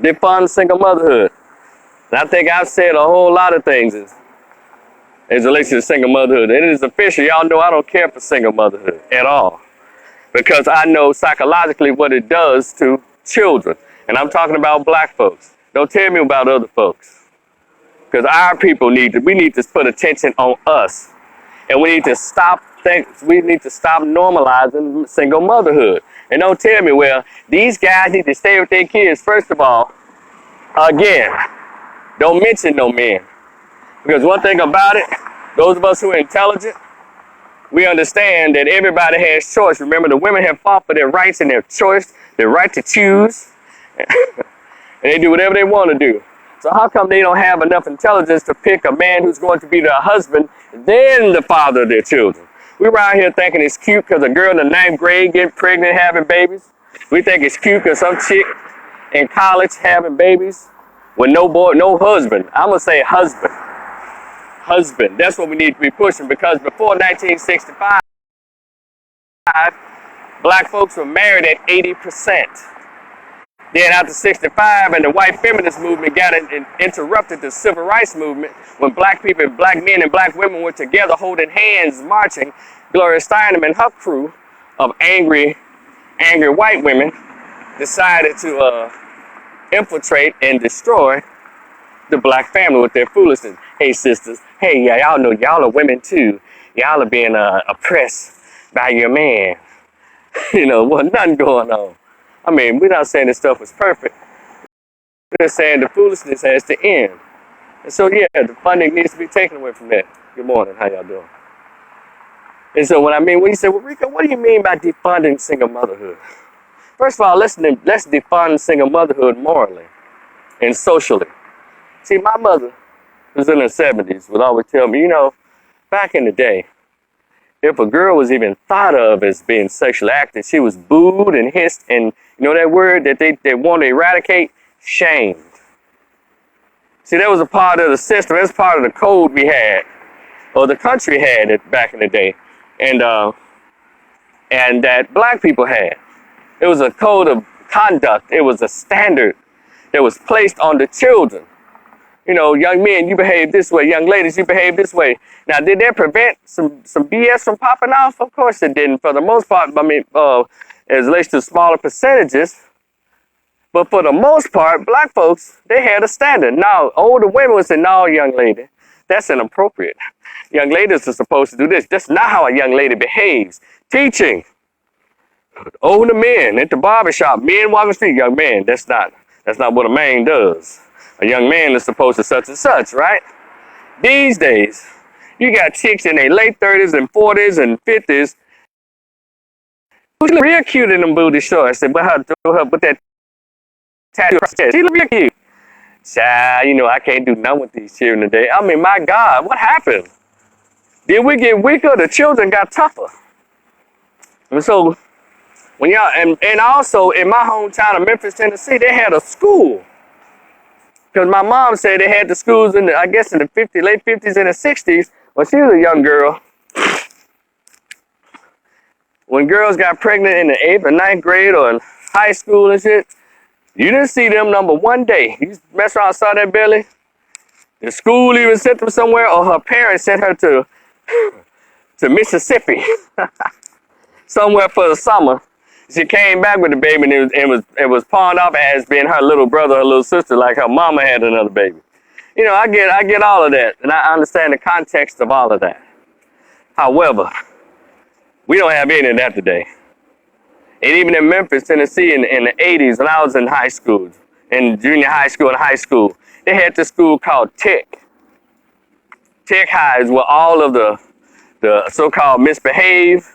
defund single motherhood. And I think I've said a whole lot of things as relates to single motherhood. And it is official. Y'all know I don't care for single motherhood at all. Because I know psychologically what it does to children. And I'm talking about black folks. Don't tell me about other folks. Because our people we need to put attention on us. And we need to stop normalizing single motherhood. And don't tell me, well, these guys need to stay with their kids. First of all, again, don't mention no men. Because one thing about it, those of us who are intelligent, we understand that everybody has choice. Remember, the women have fought for their rights and their choice, their right to choose. And they do whatever they want to do. So how come they don't have enough intelligence to pick a man who's going to be their husband, then the father of their children? We around here thinking it's cute because a girl in the 9th grade getting pregnant, having babies. We think it's cute because some chick in college having babies with no husband. I'm going to say husband. Husband. That's what we need to be pushing, because before 1965, black folks were married at 80%. Then after 65 and the white feminist movement got interrupted the civil rights movement, when black people, black men and black women were together holding hands, marching, Gloria Steinem and her crew of angry white women decided to infiltrate and destroy the black family with their foolishness. Hey sisters, hey y'all know y'all are women too. Y'all are being oppressed by your man. Nothing going on. I mean, we're not saying this stuff was perfect. We're just saying the foolishness has to end. And so, the funding needs to be taken away from that. Good morning. How y'all doing? And so when you say, well, Rico, what do you mean by defunding single motherhood? First of all, let's defund single motherhood morally and socially. See, my mother, who's in her 70s, would always tell me, back in the day, if a girl was even thought of as being sexually active, she was booed and hissed, and that word that they want to eradicate? Shamed. See, that was a part of the system. That's part of the code we had, or the country had it back in the day, and that black people had. It was a code of conduct. It was a standard that was placed on the children. Young men, you behave this way. Young ladies, you behave this way. Now, did that prevent some BS from popping off? Of course it didn't. For the most part, as relates to smaller percentages. But for the most part, black folks, they had a standard. Now, older women would say, no, young lady, that's inappropriate. Young ladies are supposed to do this. That's not how a young lady behaves. Teaching. Older men at the barbershop, men walking the street, young man, that's not what a man does. A young man is supposed to such and such, right? These days, you got chicks in their late 30s and 40s and 50s who's real cute in them booty shorts. But her with that tattoo, she look real cute. Child, you know, I can't do nothing with these children today. I mean, my God, what happened? Did we get weaker? The children got tougher. And so, when y'all, and also in my hometown of Memphis, Tennessee, they had a school. Because my mom said they had the schools in the, I guess in the late 50s and the 60s when she was a young girl. When girls got pregnant in the 8th or 9th grade or in high school and shit, you didn't see them number one day. You mess around and saw that belly. The school even sent them somewhere, or her parents sent her to Mississippi, somewhere for the summer. She came back with the baby, and it was pawned off as being her little brother, her little sister, like her mama had another baby. You know, I get all of that, and I understand the context of all of that. However, we don't have any of that today. And even in Memphis, Tennessee, in the 80s, when I was in high school, in junior high school and high school, they had this school called Tech. Tech High is where all of the so-called misbehaved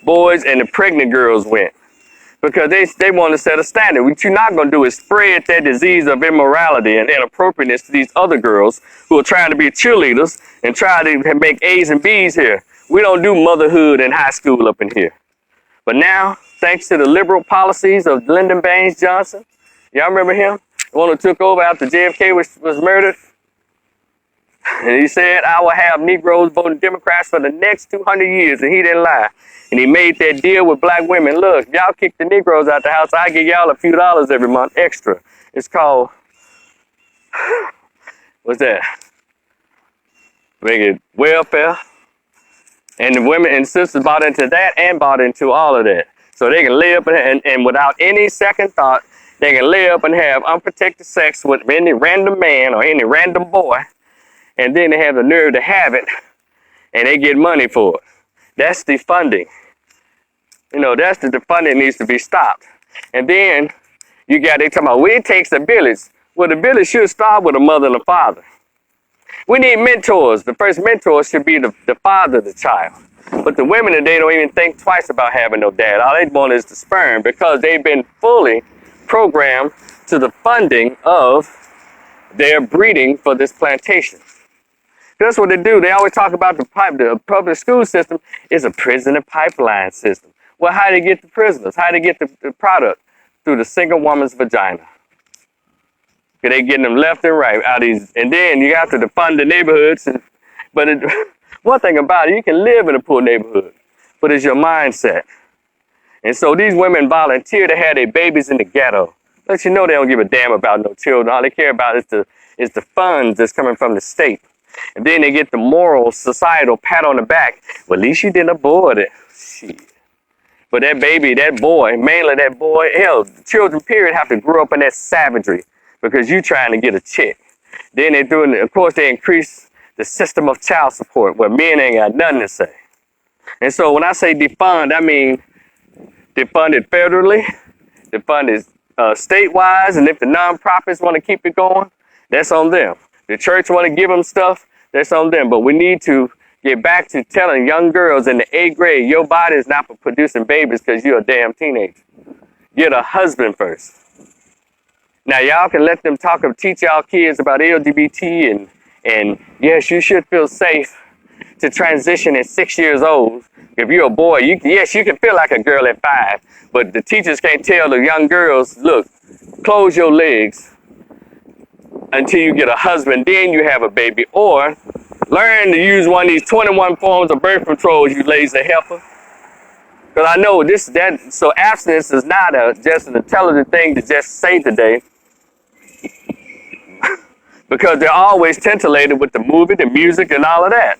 boys and the pregnant girls went. Because they want to set a standard. What you're not going to do is spread that disease of immorality and inappropriateness to these other girls who are trying to be cheerleaders and try to make A's and B's here. We don't do motherhood in high school up in here. But now, thanks to the liberal policies of Lyndon Baines Johnson, y'all remember him? The one who took over after JFK was murdered? And he said, I will have Negroes voting Democrats for the next 200 years, and he didn't lie. And he made that deal with black women. Look, y'all kick the Negroes out the house, I give y'all a few dollars every month extra. It's called, what's that? Make it welfare. And the women and sisters bought into that and bought into all of that. So they can lay up and without any second thought, they can lay up and have unprotected sex with any random man or any random boy. And then they have the nerve to have it, and they get money for it. That's defunding. You know, that's the defunding needs to be stopped. And then they talking about, well, it takes a village. Well, the village should start with a mother and a father. We need mentors. The first mentor should be the father of the child. But the women today don't even think twice about having no dad. All they want is the sperm because they've been fully programmed to the funding of their breeding for this plantation. That's what they do. They always talk about the public school system is a prisoner pipeline system. Well, how do they get the prisoners? How do they get the product? Through the single woman's vagina. They getting them left and right out of these, and then you have to defund the neighborhoods. But one thing about it, you can live in a poor neighborhood, but it's your mindset. And so these women volunteer to have their babies in the ghetto. Let you know they don't give a damn about no children. All they care about is the funds that's coming from the state. And then they get the moral, societal pat on the back. Well, at least you didn't abort it. Shit. But that baby, that boy, mainly that boy, hell, the children, period, have to grow up in that savagery because you trying to get a check. Then they do it, of course, they increase the system of child support where men ain't got nothing to say. And so when I say defund, I mean defund it federally, defund it state-wise, and if the nonprofits want to keep it going, that's on them. The church want to give them stuff, that's on them. But we need to get back to telling young girls in the 8th grade, your body is not for producing babies because you're a damn teenager. Get a husband first. Now, y'all can let them teach y'all kids about LGBT and yes, you should feel safe to transition at 6 years old. If you're a boy, yes, you can feel like a girl at 5, but the teachers can't tell the young girls, look, close your legs until you get a husband, then you have a baby, or learn to use one of these 21 forms of birth control, you lazy heifer. Because I know so abstinence is not just an intelligent thing to just say today, because they're always titillated with the movie, the music, and all of that.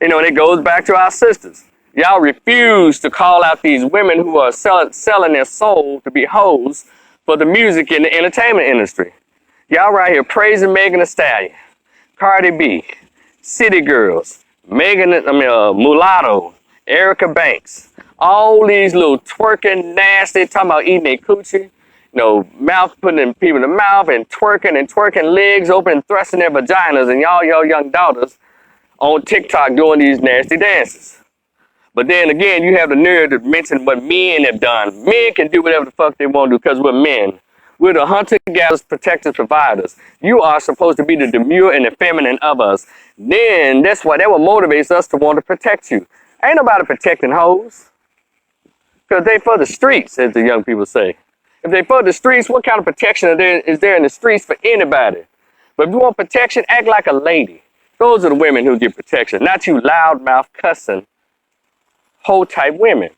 You know, and it goes back to our sisters. Y'all refuse to call out these women who are selling their soul to be hoes for the music and the entertainment industry. Y'all right here praising Megan Thee Stallion, Cardi B, City Girls, Mulatto, Erica Banks, all these little twerking, nasty, talking about eating their coochie, you know, mouth putting people in the mouth and twerking legs open, thrusting their vaginas, and y'all your young daughters on TikTok doing these nasty dances. But then again, you have the nerve to mention what men have done. Men can do whatever the fuck they want to do because we're men. We're the hunter-gatherers, protectors, providers. You are supposed to be the demure and the feminine of us. Then that's what motivates us to want to protect you. Ain't nobody protecting hoes. Because they for the streets, as the young people say. If they for the streets, what kind of protection is there in the streets for anybody? But if you want protection, act like a lady. Those are the women who get protection, not you loudmouth cussing hoe type women.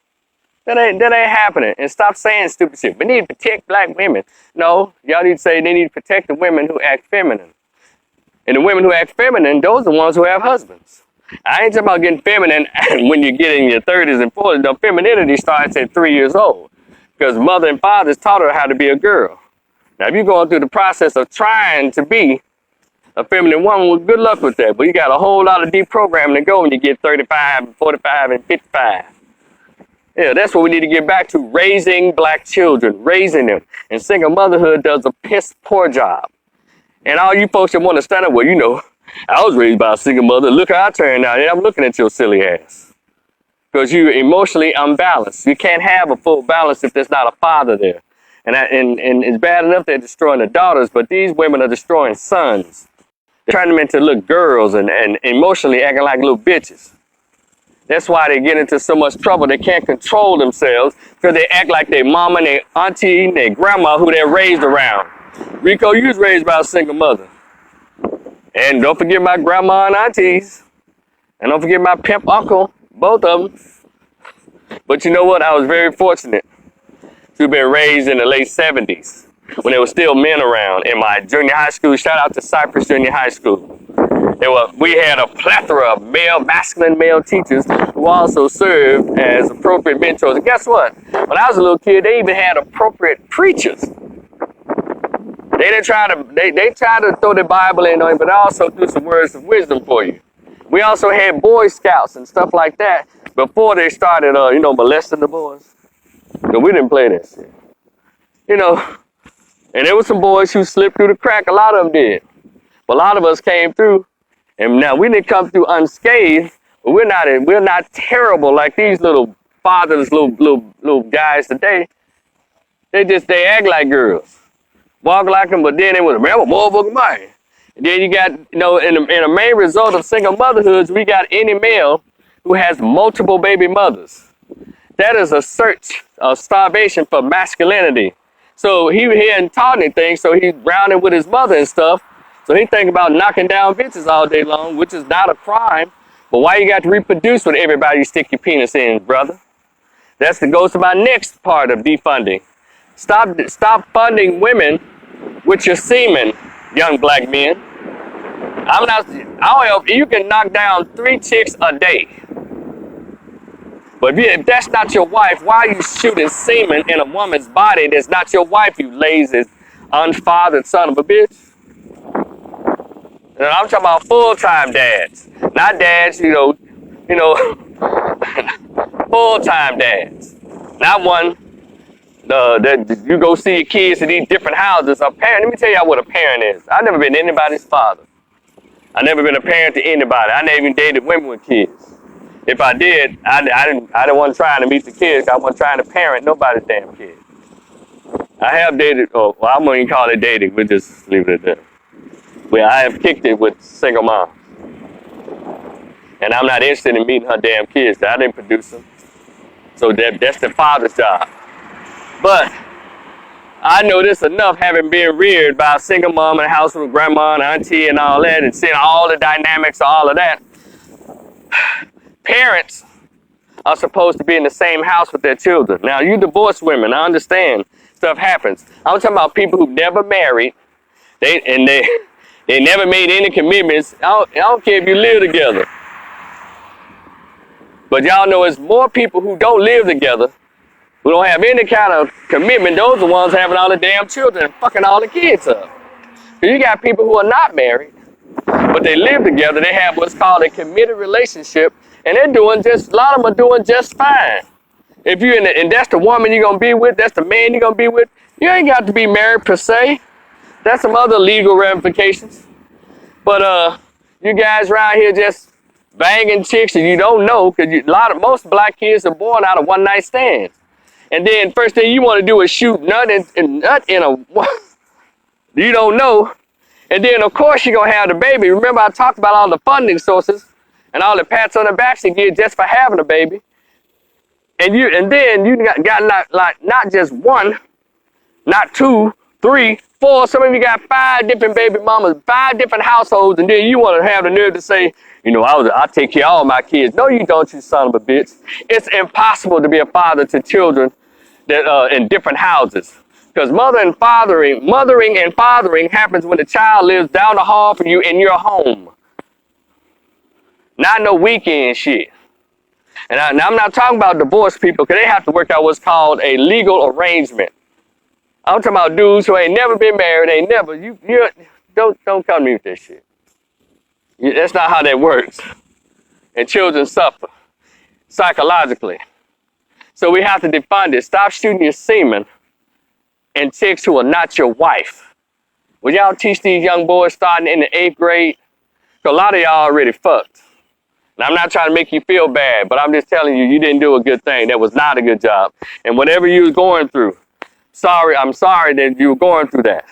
That ain't happening. And stop saying stupid shit. We need to protect black women. No, y'all need to say they need to protect the women who act feminine. And the women who act feminine, those are the ones who have husbands. I ain't talking about getting feminine when you get in your 30s and 40s. The femininity starts at 3 years old. Because mother and fathers taught her how to be a girl. Now, if you're going through the process of trying to be a feminine woman, well, good luck with that. But you got a whole lot of deprogramming to go when you get 35, 45, and 55. Yeah, that's what we need to get back to, raising black children, raising them. And single motherhood does a piss poor job. And all you folks that want to stand up, well, you know, I was raised by a single mother. Look how I turned out. And I'm looking at your silly ass. Because you're emotionally unbalanced. You can't have a full balance if there's not a father there. And it's bad enough they're destroying the daughters, but these women are destroying sons. They're turning them into little girls and emotionally acting like little bitches. That's why they get into so much trouble. They can't control themselves because they act like their mama and their auntie and their grandma who they're raised around. Rico, you was raised by a single mother. And don't forget my grandma and aunties. And don't forget my pimp uncle, both of them. But you know what? I was very fortunate to have been raised in the late 70s when there were still men around in my junior high school. Shout out to Cypress Junior High School. We had a plethora of masculine male teachers who also served as appropriate mentors. And guess what? When I was a little kid, they even had appropriate preachers. They tried to throw the Bible in on you, but they also threw some words of wisdom for you. We also had Boy Scouts and stuff like that before they started, molesting the boys. Because we didn't play that shit. And there were some boys who slipped through the crack. A lot of them did. But a lot of us came through. And now we didn't come through unscathed, but we're not terrible like these little fathers, little guys today. They act like girls, walk like them, but then they was remember motherfucking man. And then you got in a main result of single motherhoods, we got any male who has multiple baby mothers. That is a search of starvation for masculinity. So he hadn't taught anything, so he's rounding with his mother and stuff. So he think about knocking down bitches all day long, which is not a crime. But why you got to reproduce with everybody you stick your penis in, brother? That goes to my next part of defunding. Stop funding women with your semen, young black men. You can knock down 3 chicks a day. But if that's not your wife, why are you shooting semen in a woman's body that's not your wife, you lazy, unfathered son of a bitch? And I'm talking about full-time dads, not dads, full-time dads. Not one that you go see your kids in these different houses. A parent, let me tell y'all what a parent is. I've never been anybody's father. I've never been a parent to anybody. I never even dated women with kids. If I did, I didn't want to try to meet the kids. I wasn't trying to parent nobody's damn kids. I have dated, I won't even call it dating. We'll just leave it at that. Well, I have kicked it with single moms. And I'm not interested in meeting her damn kids. I didn't produce them. So that's the father's job. But I know this enough, having been reared by a single mom in a house with grandma and auntie and all that, and seeing all the dynamics of all of that. Parents are supposed to be in the same house with their children. Now, you divorced women, I understand stuff happens. I'm talking about people who've never married. They never made any commitments. I don't care if you live together. But y'all know it's more people who don't live together, who don't have any kind of commitment. Those are the ones having all the damn children and fucking all the kids up. So you got people who are not married, but they live together. They have what's called a committed relationship, and a lot of them are doing just fine. If you're and that's the woman you're gonna be with, that's the man you're gonna be with, you ain't got to be married per se. That's some other legal ramifications. But you guys around here just banging chicks and you don't know, because most black kids are born out of one night stands. And then first thing you want to do is shoot nut in a you don't know. And then of course you're gonna have the baby. Remember I talked about all the funding sources and all the pats on the back you get just for having a baby. And then you got not just one, not two, three, four. Some of you got 5 different baby mamas, 5 different households, and then you want to have the nerve to say, you know, I take care of all my kids. No, you don't, you son of a bitch. It's impossible to be a father to children that in different houses. Because mothering and fathering happens when the child lives down the hall from you in your home. Not no weekend shit. And I'm not talking about divorced people because they have to work out what's called a legal arrangement. I'm talking about dudes who ain't never been married, ain't never, don't come to me with that shit. That's not how that works. And children suffer psychologically. So we have to define this. Stop shooting your semen and chicks who are not your wife. Would y'all teach these young boys starting in the 8th grade? Because a lot of y'all already fucked. And I'm not trying to make you feel bad, but I'm just telling you, you didn't do a good thing. That was not a good job. And whatever you was going through, I'm sorry that you were going through that.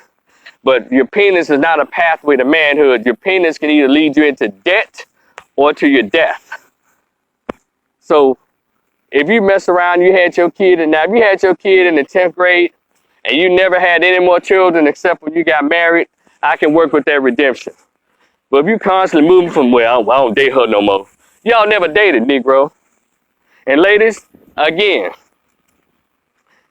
But your penis is not a pathway to manhood. Your penis can either lead you into debt or to your death. So if you mess around, you had your kid, and now if you had your kid in the 10th grade and you never had any more children except when you got married, I can work with that redemption. But if you constantly moving from, well, I don't date her no more. Y'all never dated, Negro. And ladies, again,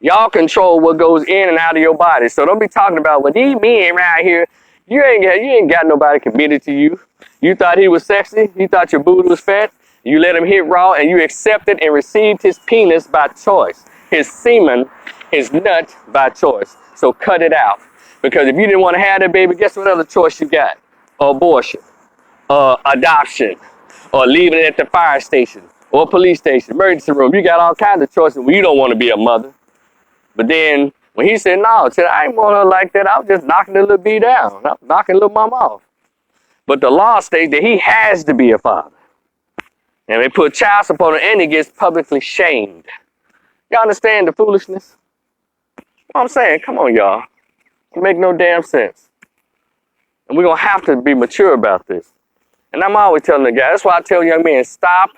y'all control what goes in and out of your body. So don't be talking about, well, these men right here, you ain't got nobody committed to you. You thought he was sexy. You thought your booty was fat. You let him hit raw, and you accepted and received his penis by choice. His semen, his nut by choice. So cut it out. Because if you didn't want to have that baby, guess what other choice you got? Abortion, adoption, or leaving it at the fire station, or police station, emergency room. You got all kinds of choices when you don't want to be a mother. But then when he said, no, I ain't want her like that, I was just knocking the little bee down. I was knocking little mama off. But the law states that he has to be a father. And they put child support on him, and he gets publicly shamed. Y'all understand the foolishness? What I'm saying, come on, y'all. It make no damn sense. And we're going to have to be mature about this. And I'm always telling the guy, that's why I tell young men, stop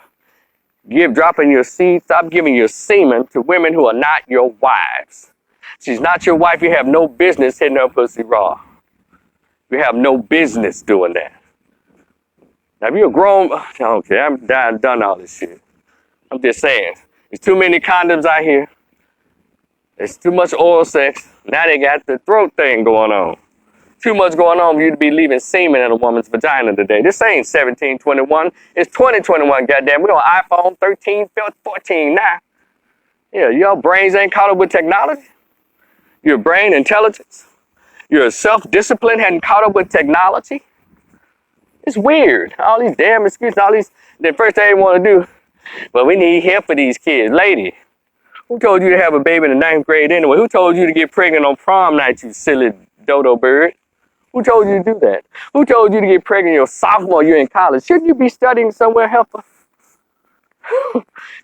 dropping your seed, stop giving your semen to women who are not your wives. She's not your wife, you have no business hitting her pussy raw. You have no business doing that. Now, if you're a grown, I don't care, I'm done all this shit. I'm just saying, there's too many condoms out here. There's too much oral sex. Now they got the throat thing going on. Too much going on for you to be leaving semen in a woman's vagina today. This ain't 1721. It's 2021, goddamn. We on iPhone 13, 14 now. Yeah, your brains ain't caught up with technology. Your brain intelligence, your self-discipline hadn't caught up with technology. It's weird. All these damn excuses, all these, the first thing they want to do, but we need help for these kids. Lady, who told you to have a baby in the 9th grade anyway? Who told you to get pregnant on prom night, you silly dodo bird? Who told you to do that? Who told you to get pregnant your sophomore year in college? Shouldn't you be studying somewhere, helper?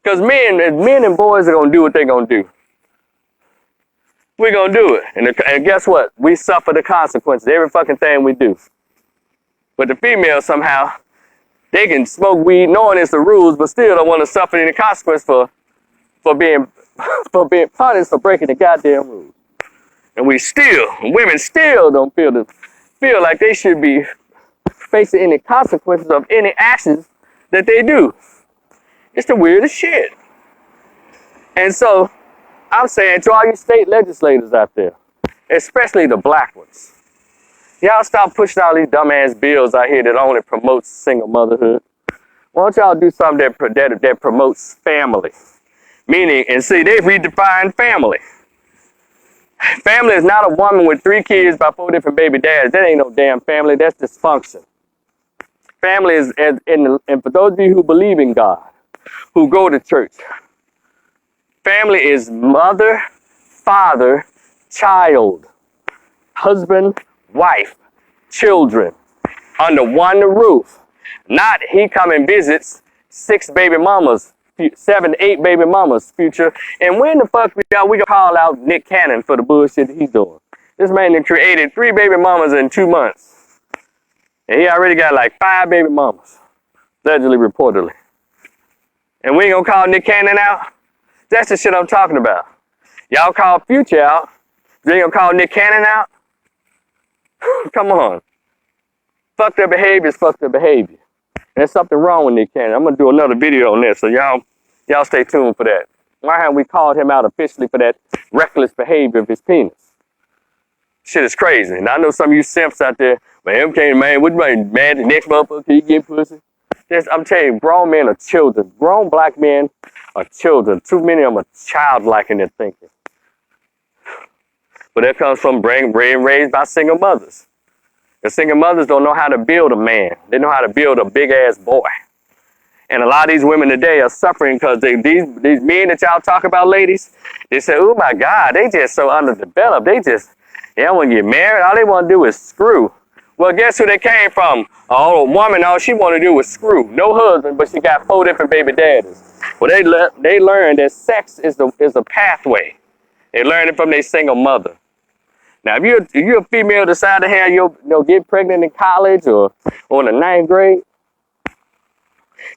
Because men and boys are going to do what they're going to do. We're going to do it. And guess what? We suffer the consequences. Every fucking thing we do. But the females somehow, they can smoke weed knowing it's the rules, but still don't want to suffer any consequence for being punished for breaking the goddamn rules. And women still don't feel like they should be facing any consequences of any actions that they do. It's the weirdest shit. And so, I'm saying to all you state legislators out there, especially the black ones, y'all stop pushing all these dumbass bills out here that only promotes single motherhood. Why don't y'all do something that promotes family? Meaning, and see, they've redefined family. Family is not a woman with 3 kids by 4 different baby dads. That ain't no damn family. That's dysfunction. Family is, and for those of you who believe in God, who go to church, family is mother, father, child, husband, wife, children, under one roof. Not he come and visits 6 baby mamas 7, 8 baby mamas, Future. And when the fuck we gonna call out Nick Cannon for the bullshit that he's doing? This man that created 3 baby mamas in 2 months. And he already got like 5 baby mamas, allegedly, reportedly. And we ain't gonna call Nick Cannon out? That's the shit I'm talking about. Y'all call Future out. You ain't gonna call Nick Cannon out? Come on. Fuck their behavior is fuck their behavior. There's something wrong with Nick Cannon. I'm gonna do another video on this, so y'all stay tuned for that. Why haven't we called him out officially for that reckless behavior of his penis? Shit is crazy. And I know some of you simps out there, man, MK, man, what you mad the next motherfucker, can you get pussy? I'm telling you, grown men are children. Grown black men are children. Too many of them are childlike in their thinking. But that comes from being raised by single mothers. The single mothers don't know how to build a man. They know how to build a big-ass boy. And a lot of these women today are suffering because these men that y'all talk about, ladies, they say, oh my God, they just so underdeveloped. They don't want to get married. All they want to do is screw. Well, guess who they came from? A woman, all she want to do is screw. No husband, but she got 4 different baby daddies. Well, they learned that sex is a pathway. They learned it from their single mother. Now, if you're a female decide to have get pregnant in college or in the 9th grade,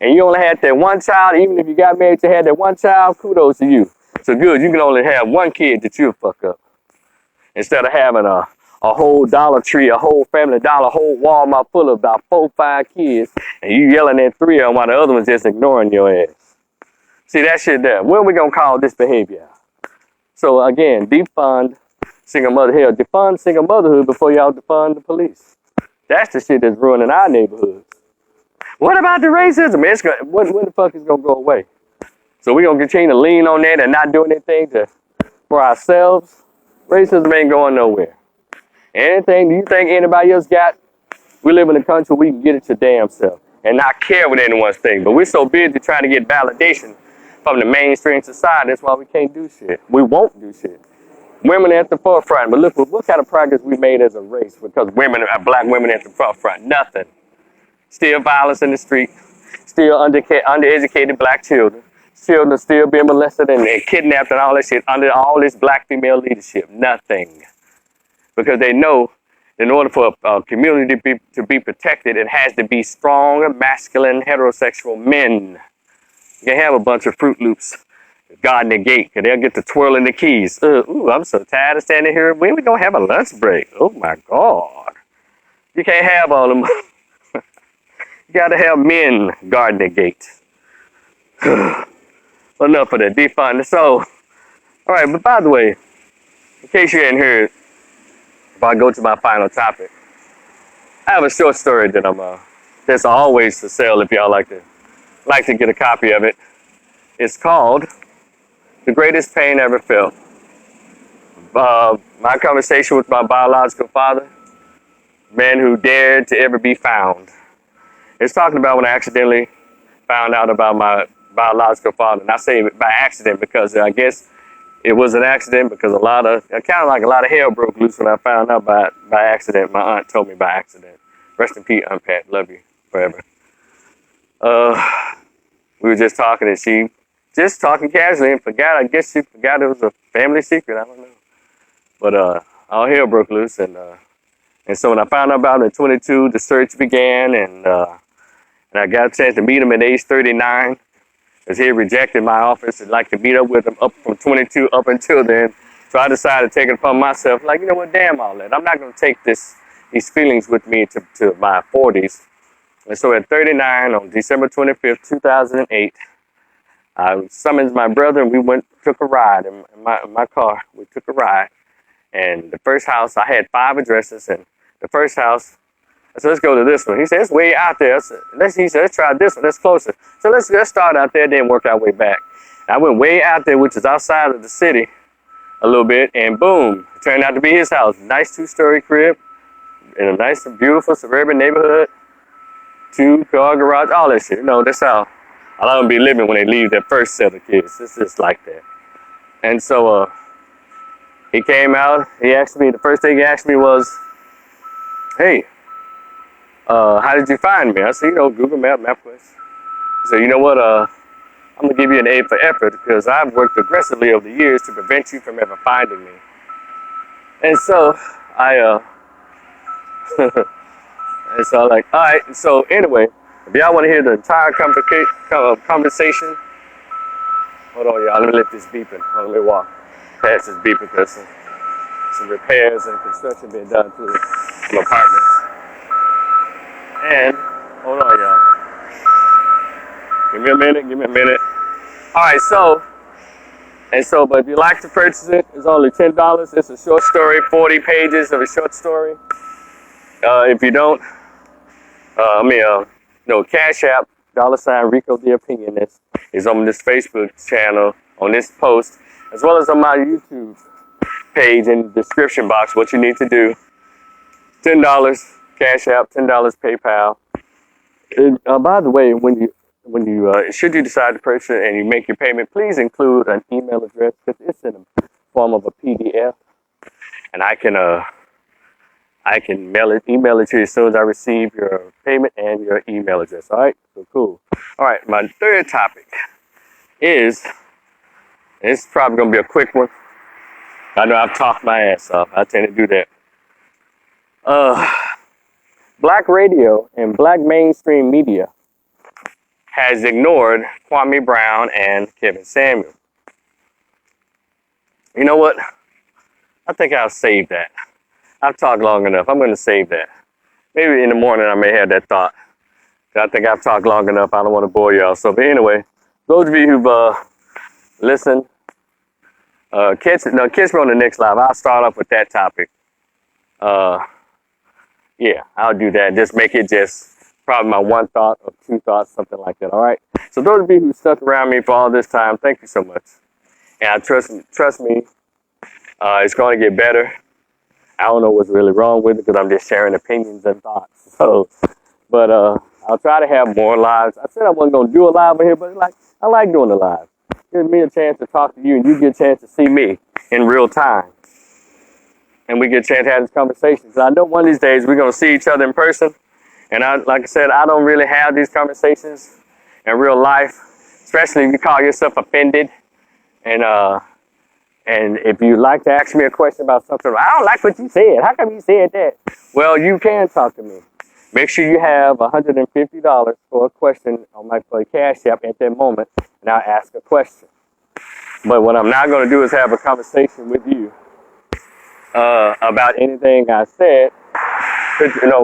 and you only had that one child, even if you got married to have that one child, kudos to you. So good, you can only have one kid that you'll fuck up. Instead of having a whole Dollar Tree, a whole Family Dollar, a whole Walmart full of about 4 or 5 kids, and you yelling at 3 of them while the other one's just ignoring your ass. See, that shit there. When are we going to call this behavior out? So again, defund single mother. Hell, defund single motherhood before y'all defund the police. That's the shit that's ruining our neighborhoods. What about the racism? When the fuck is going to go away? So we're going to continue to lean on that and not do anything for ourselves? Racism ain't going nowhere. Anything do you think anybody else got? We live in a country where we can get it your damn self and not care what anyone's thinking. But we're so busy trying to get validation from the mainstream society. That's why we can't do shit. We won't do shit. Women are at the forefront. But look what kind of progress we made as a race because black women at the forefront. Nothing. Still violence in the street. Still undereducated black children. Children still being molested and kidnapped and all that shit under all this black female leadership. Nothing. Because they know in order for a community to be protected, it has to be strong, masculine, heterosexual men. You can't have a bunch of Fruit Loops guarding the gate because they'll get to twirling the keys. Ooh, I'm so tired of standing here. When we gonna have a lunch break? Oh my God. You can't have all them. You gotta have men guarding the gate. Enough of that defund. So, all right, but by the way, in case you hadn't heard, if I go to my final topic, I have a short story that that's always for sale if y'all like to get a copy of it. It's called The Greatest Pain Ever Felt. My conversation with my biological father, man who dared to ever be found. It's talking about when I accidentally found out about my biological father. And I say it by accident because I guess it was an accident because a lot of hell broke loose when I found out by accident. My aunt told me by accident. Rest in peace, Aunt Pat. Love you forever. We were just talking and she just talking casually and forgot. I guess she forgot it was a family secret. I don't know. But all hell broke loose and so when I found out about him at 22, the search began and I got a chance to meet him at age 39. Because he had rejected my offers and like to meet up with him up from 22 up until then. So I decided to take it upon myself. Like, you know what, damn all that. I'm not going to take these feelings with me to my 40s. And so at 39, on December 25th, 2008, I summoned my brother and we took a ride in my car. We took a ride. And the first house, I had 5 addresses. And the first house, I said, let's go to this one. He said, it's way out there. He said, let's try this one. That's closer. So let's start out there, then work our way back. I went way out there, which is outside of the city a little bit, and boom, it turned out to be his house. Nice 2-story crib in a nice, beautiful suburban neighborhood. 2-car garage, all that shit. You know, that's how a lot of them be living when they leave their first set of kids. It's just like that. And so he came out. The first thing he asked me was, hey, how did you find me? I said, Google Map, MapQuest. He said, you know what, I'm going to give you an A for effort because I've worked aggressively over the years to prevent you from ever finding me. And so I, and so I'm like, all right. So anyway, if y'all want to hear the entire conversation, hold on, y'all. Let me let this beeping. Let me walk past this beeping because some repairs and construction being done to some apartments. And hold on, y'all. Give me a minute. All right, but if you like to purchase it, it's only $10. It's a short story, 40 pages of a short story. If you don't, Cash App, $Rico the Opinionist is on this Facebook channel, on this post, as well as on my YouTube page in the description box. What you need to do: $10 Cash App, $10 PayPal. And, by the way, when you should you decide to purchase it and you make your payment, please include an email address because it's in the form of a PDF, and I can email it to you as soon as I receive your payment and your email address. All right, so cool. All right, my third topic is, and it's probably gonna be a quick one. I know I've talked my ass off. I tend to do that. Black radio and black mainstream media has ignored Kwame Brown and Kevin Samuel. You know what? I think I'll save that. I've talked long enough. I'm going to save that. Maybe in the morning I may have that thought. I think I've talked long enough. I don't want to bore y'all. So, but anyway, those of you who've listened, catch me on the next live. I'll start off with that topic. Yeah, I'll do that. Just make it just probably my one thought or two thoughts, something like that. All right. So those of you who stuck around me for all this time, thank you so much. And I trust me, it's going to get better. I don't know what's really wrong with it because I'm just sharing opinions and thoughts. So, but I'll try to have more lives. I said I wasn't going to do a live over here, but I like doing a live. Gives me a chance to talk to you, and you get a chance to see me in real time. And we get a chance to have this conversation. So I know one of these days we're going to see each other in person. And like I said, I don't really have these conversations in real life, especially if you call yourself offended. And if you like to ask me a question about something, I don't like what you said. How come you said that? Well, you can talk to me. Make sure you have $150 for a question on my Cash App at that moment, and I'll ask a question. But what I'm not going to do is have a conversation with you about anything I said,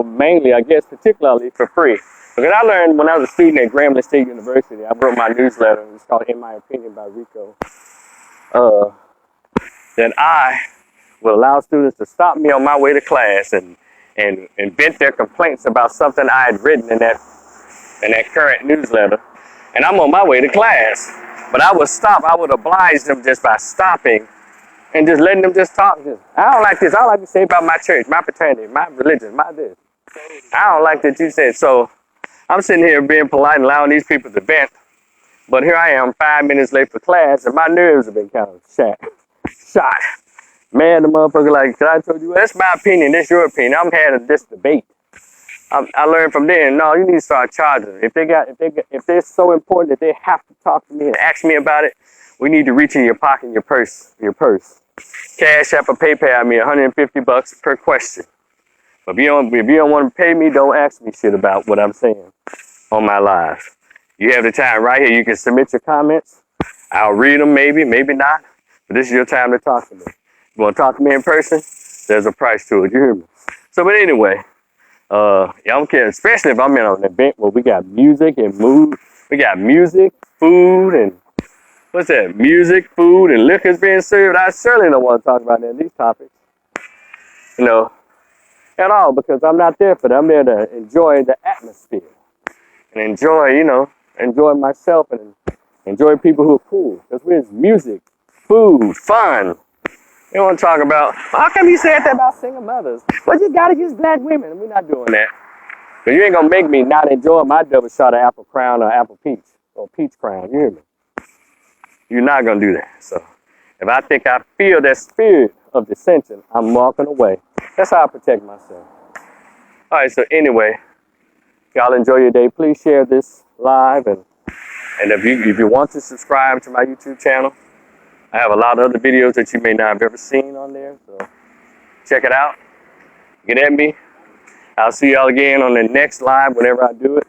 mainly, I guess, particularly for free. Because I learned when I was a student at Grambling State University, I wrote my newsletter, it's called In My Opinion by Rico, that I will allow students to stop me on my way to class and vent their complaints about something I had written in that current newsletter. And I'm on my way to class. But I would oblige them just by stopping and just letting them just talk. I don't like this. I don't like to say about my church, my fraternity, my religion, my this. I don't like that you said. So I'm sitting here being polite and allowing these people to vent. But here I am 5 minutes late for class, and my nerves have been kind of shot. Man, the motherfucker like, I told you, well, that's my opinion, that's your opinion. I'm having this debate. I learned from then, no, you need to start charging. If they're so important that they have to talk to me and ask me about it, we need to reach in your pocket, your purse. Cash App or PayPal me $150 per question. But if you don't want to pay me, don't ask me shit about what I'm saying on my live. You have the time right here. You can submit your comments. I'll read them, maybe not. But this is your time to talk to me. If you want to talk to me in person, there's a price to it. You hear me? So, but anyway, I don't care, especially if I'm in an event where we got music and mood. We got music, food, and what's that? Music, food, and liquor's being served. I certainly don't want to talk about any of these topics, at all, because I'm not there for that. I'm there to enjoy the atmosphere and enjoy myself and enjoy people who are cool. Because we're music, food, fun. You don't want to talk about, how come you said that about single mothers? Well, you got to use black women. We're not doing that. Because you ain't going to make me not enjoy my double shot of apple crown or apple peach or peach crown. You hear me? You're not going to do that. So if I think I feel that spirit of dissension, I'm walking away. That's how I protect myself. All right, so anyway, y'all enjoy your day. Please share this live and And if you want to subscribe to my YouTube channel, I have a lot of other videos that you may not have ever seen on there. So check it out. Get at me. I'll see y'all again on the next live whenever I do it.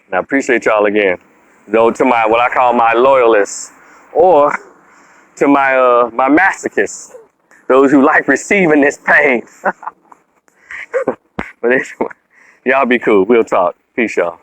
And I appreciate y'all again. Though to my what I call my loyalists, or to my my masochists, those who like receiving this pain. But anyway, y'all be cool. We'll talk. Peace, y'all.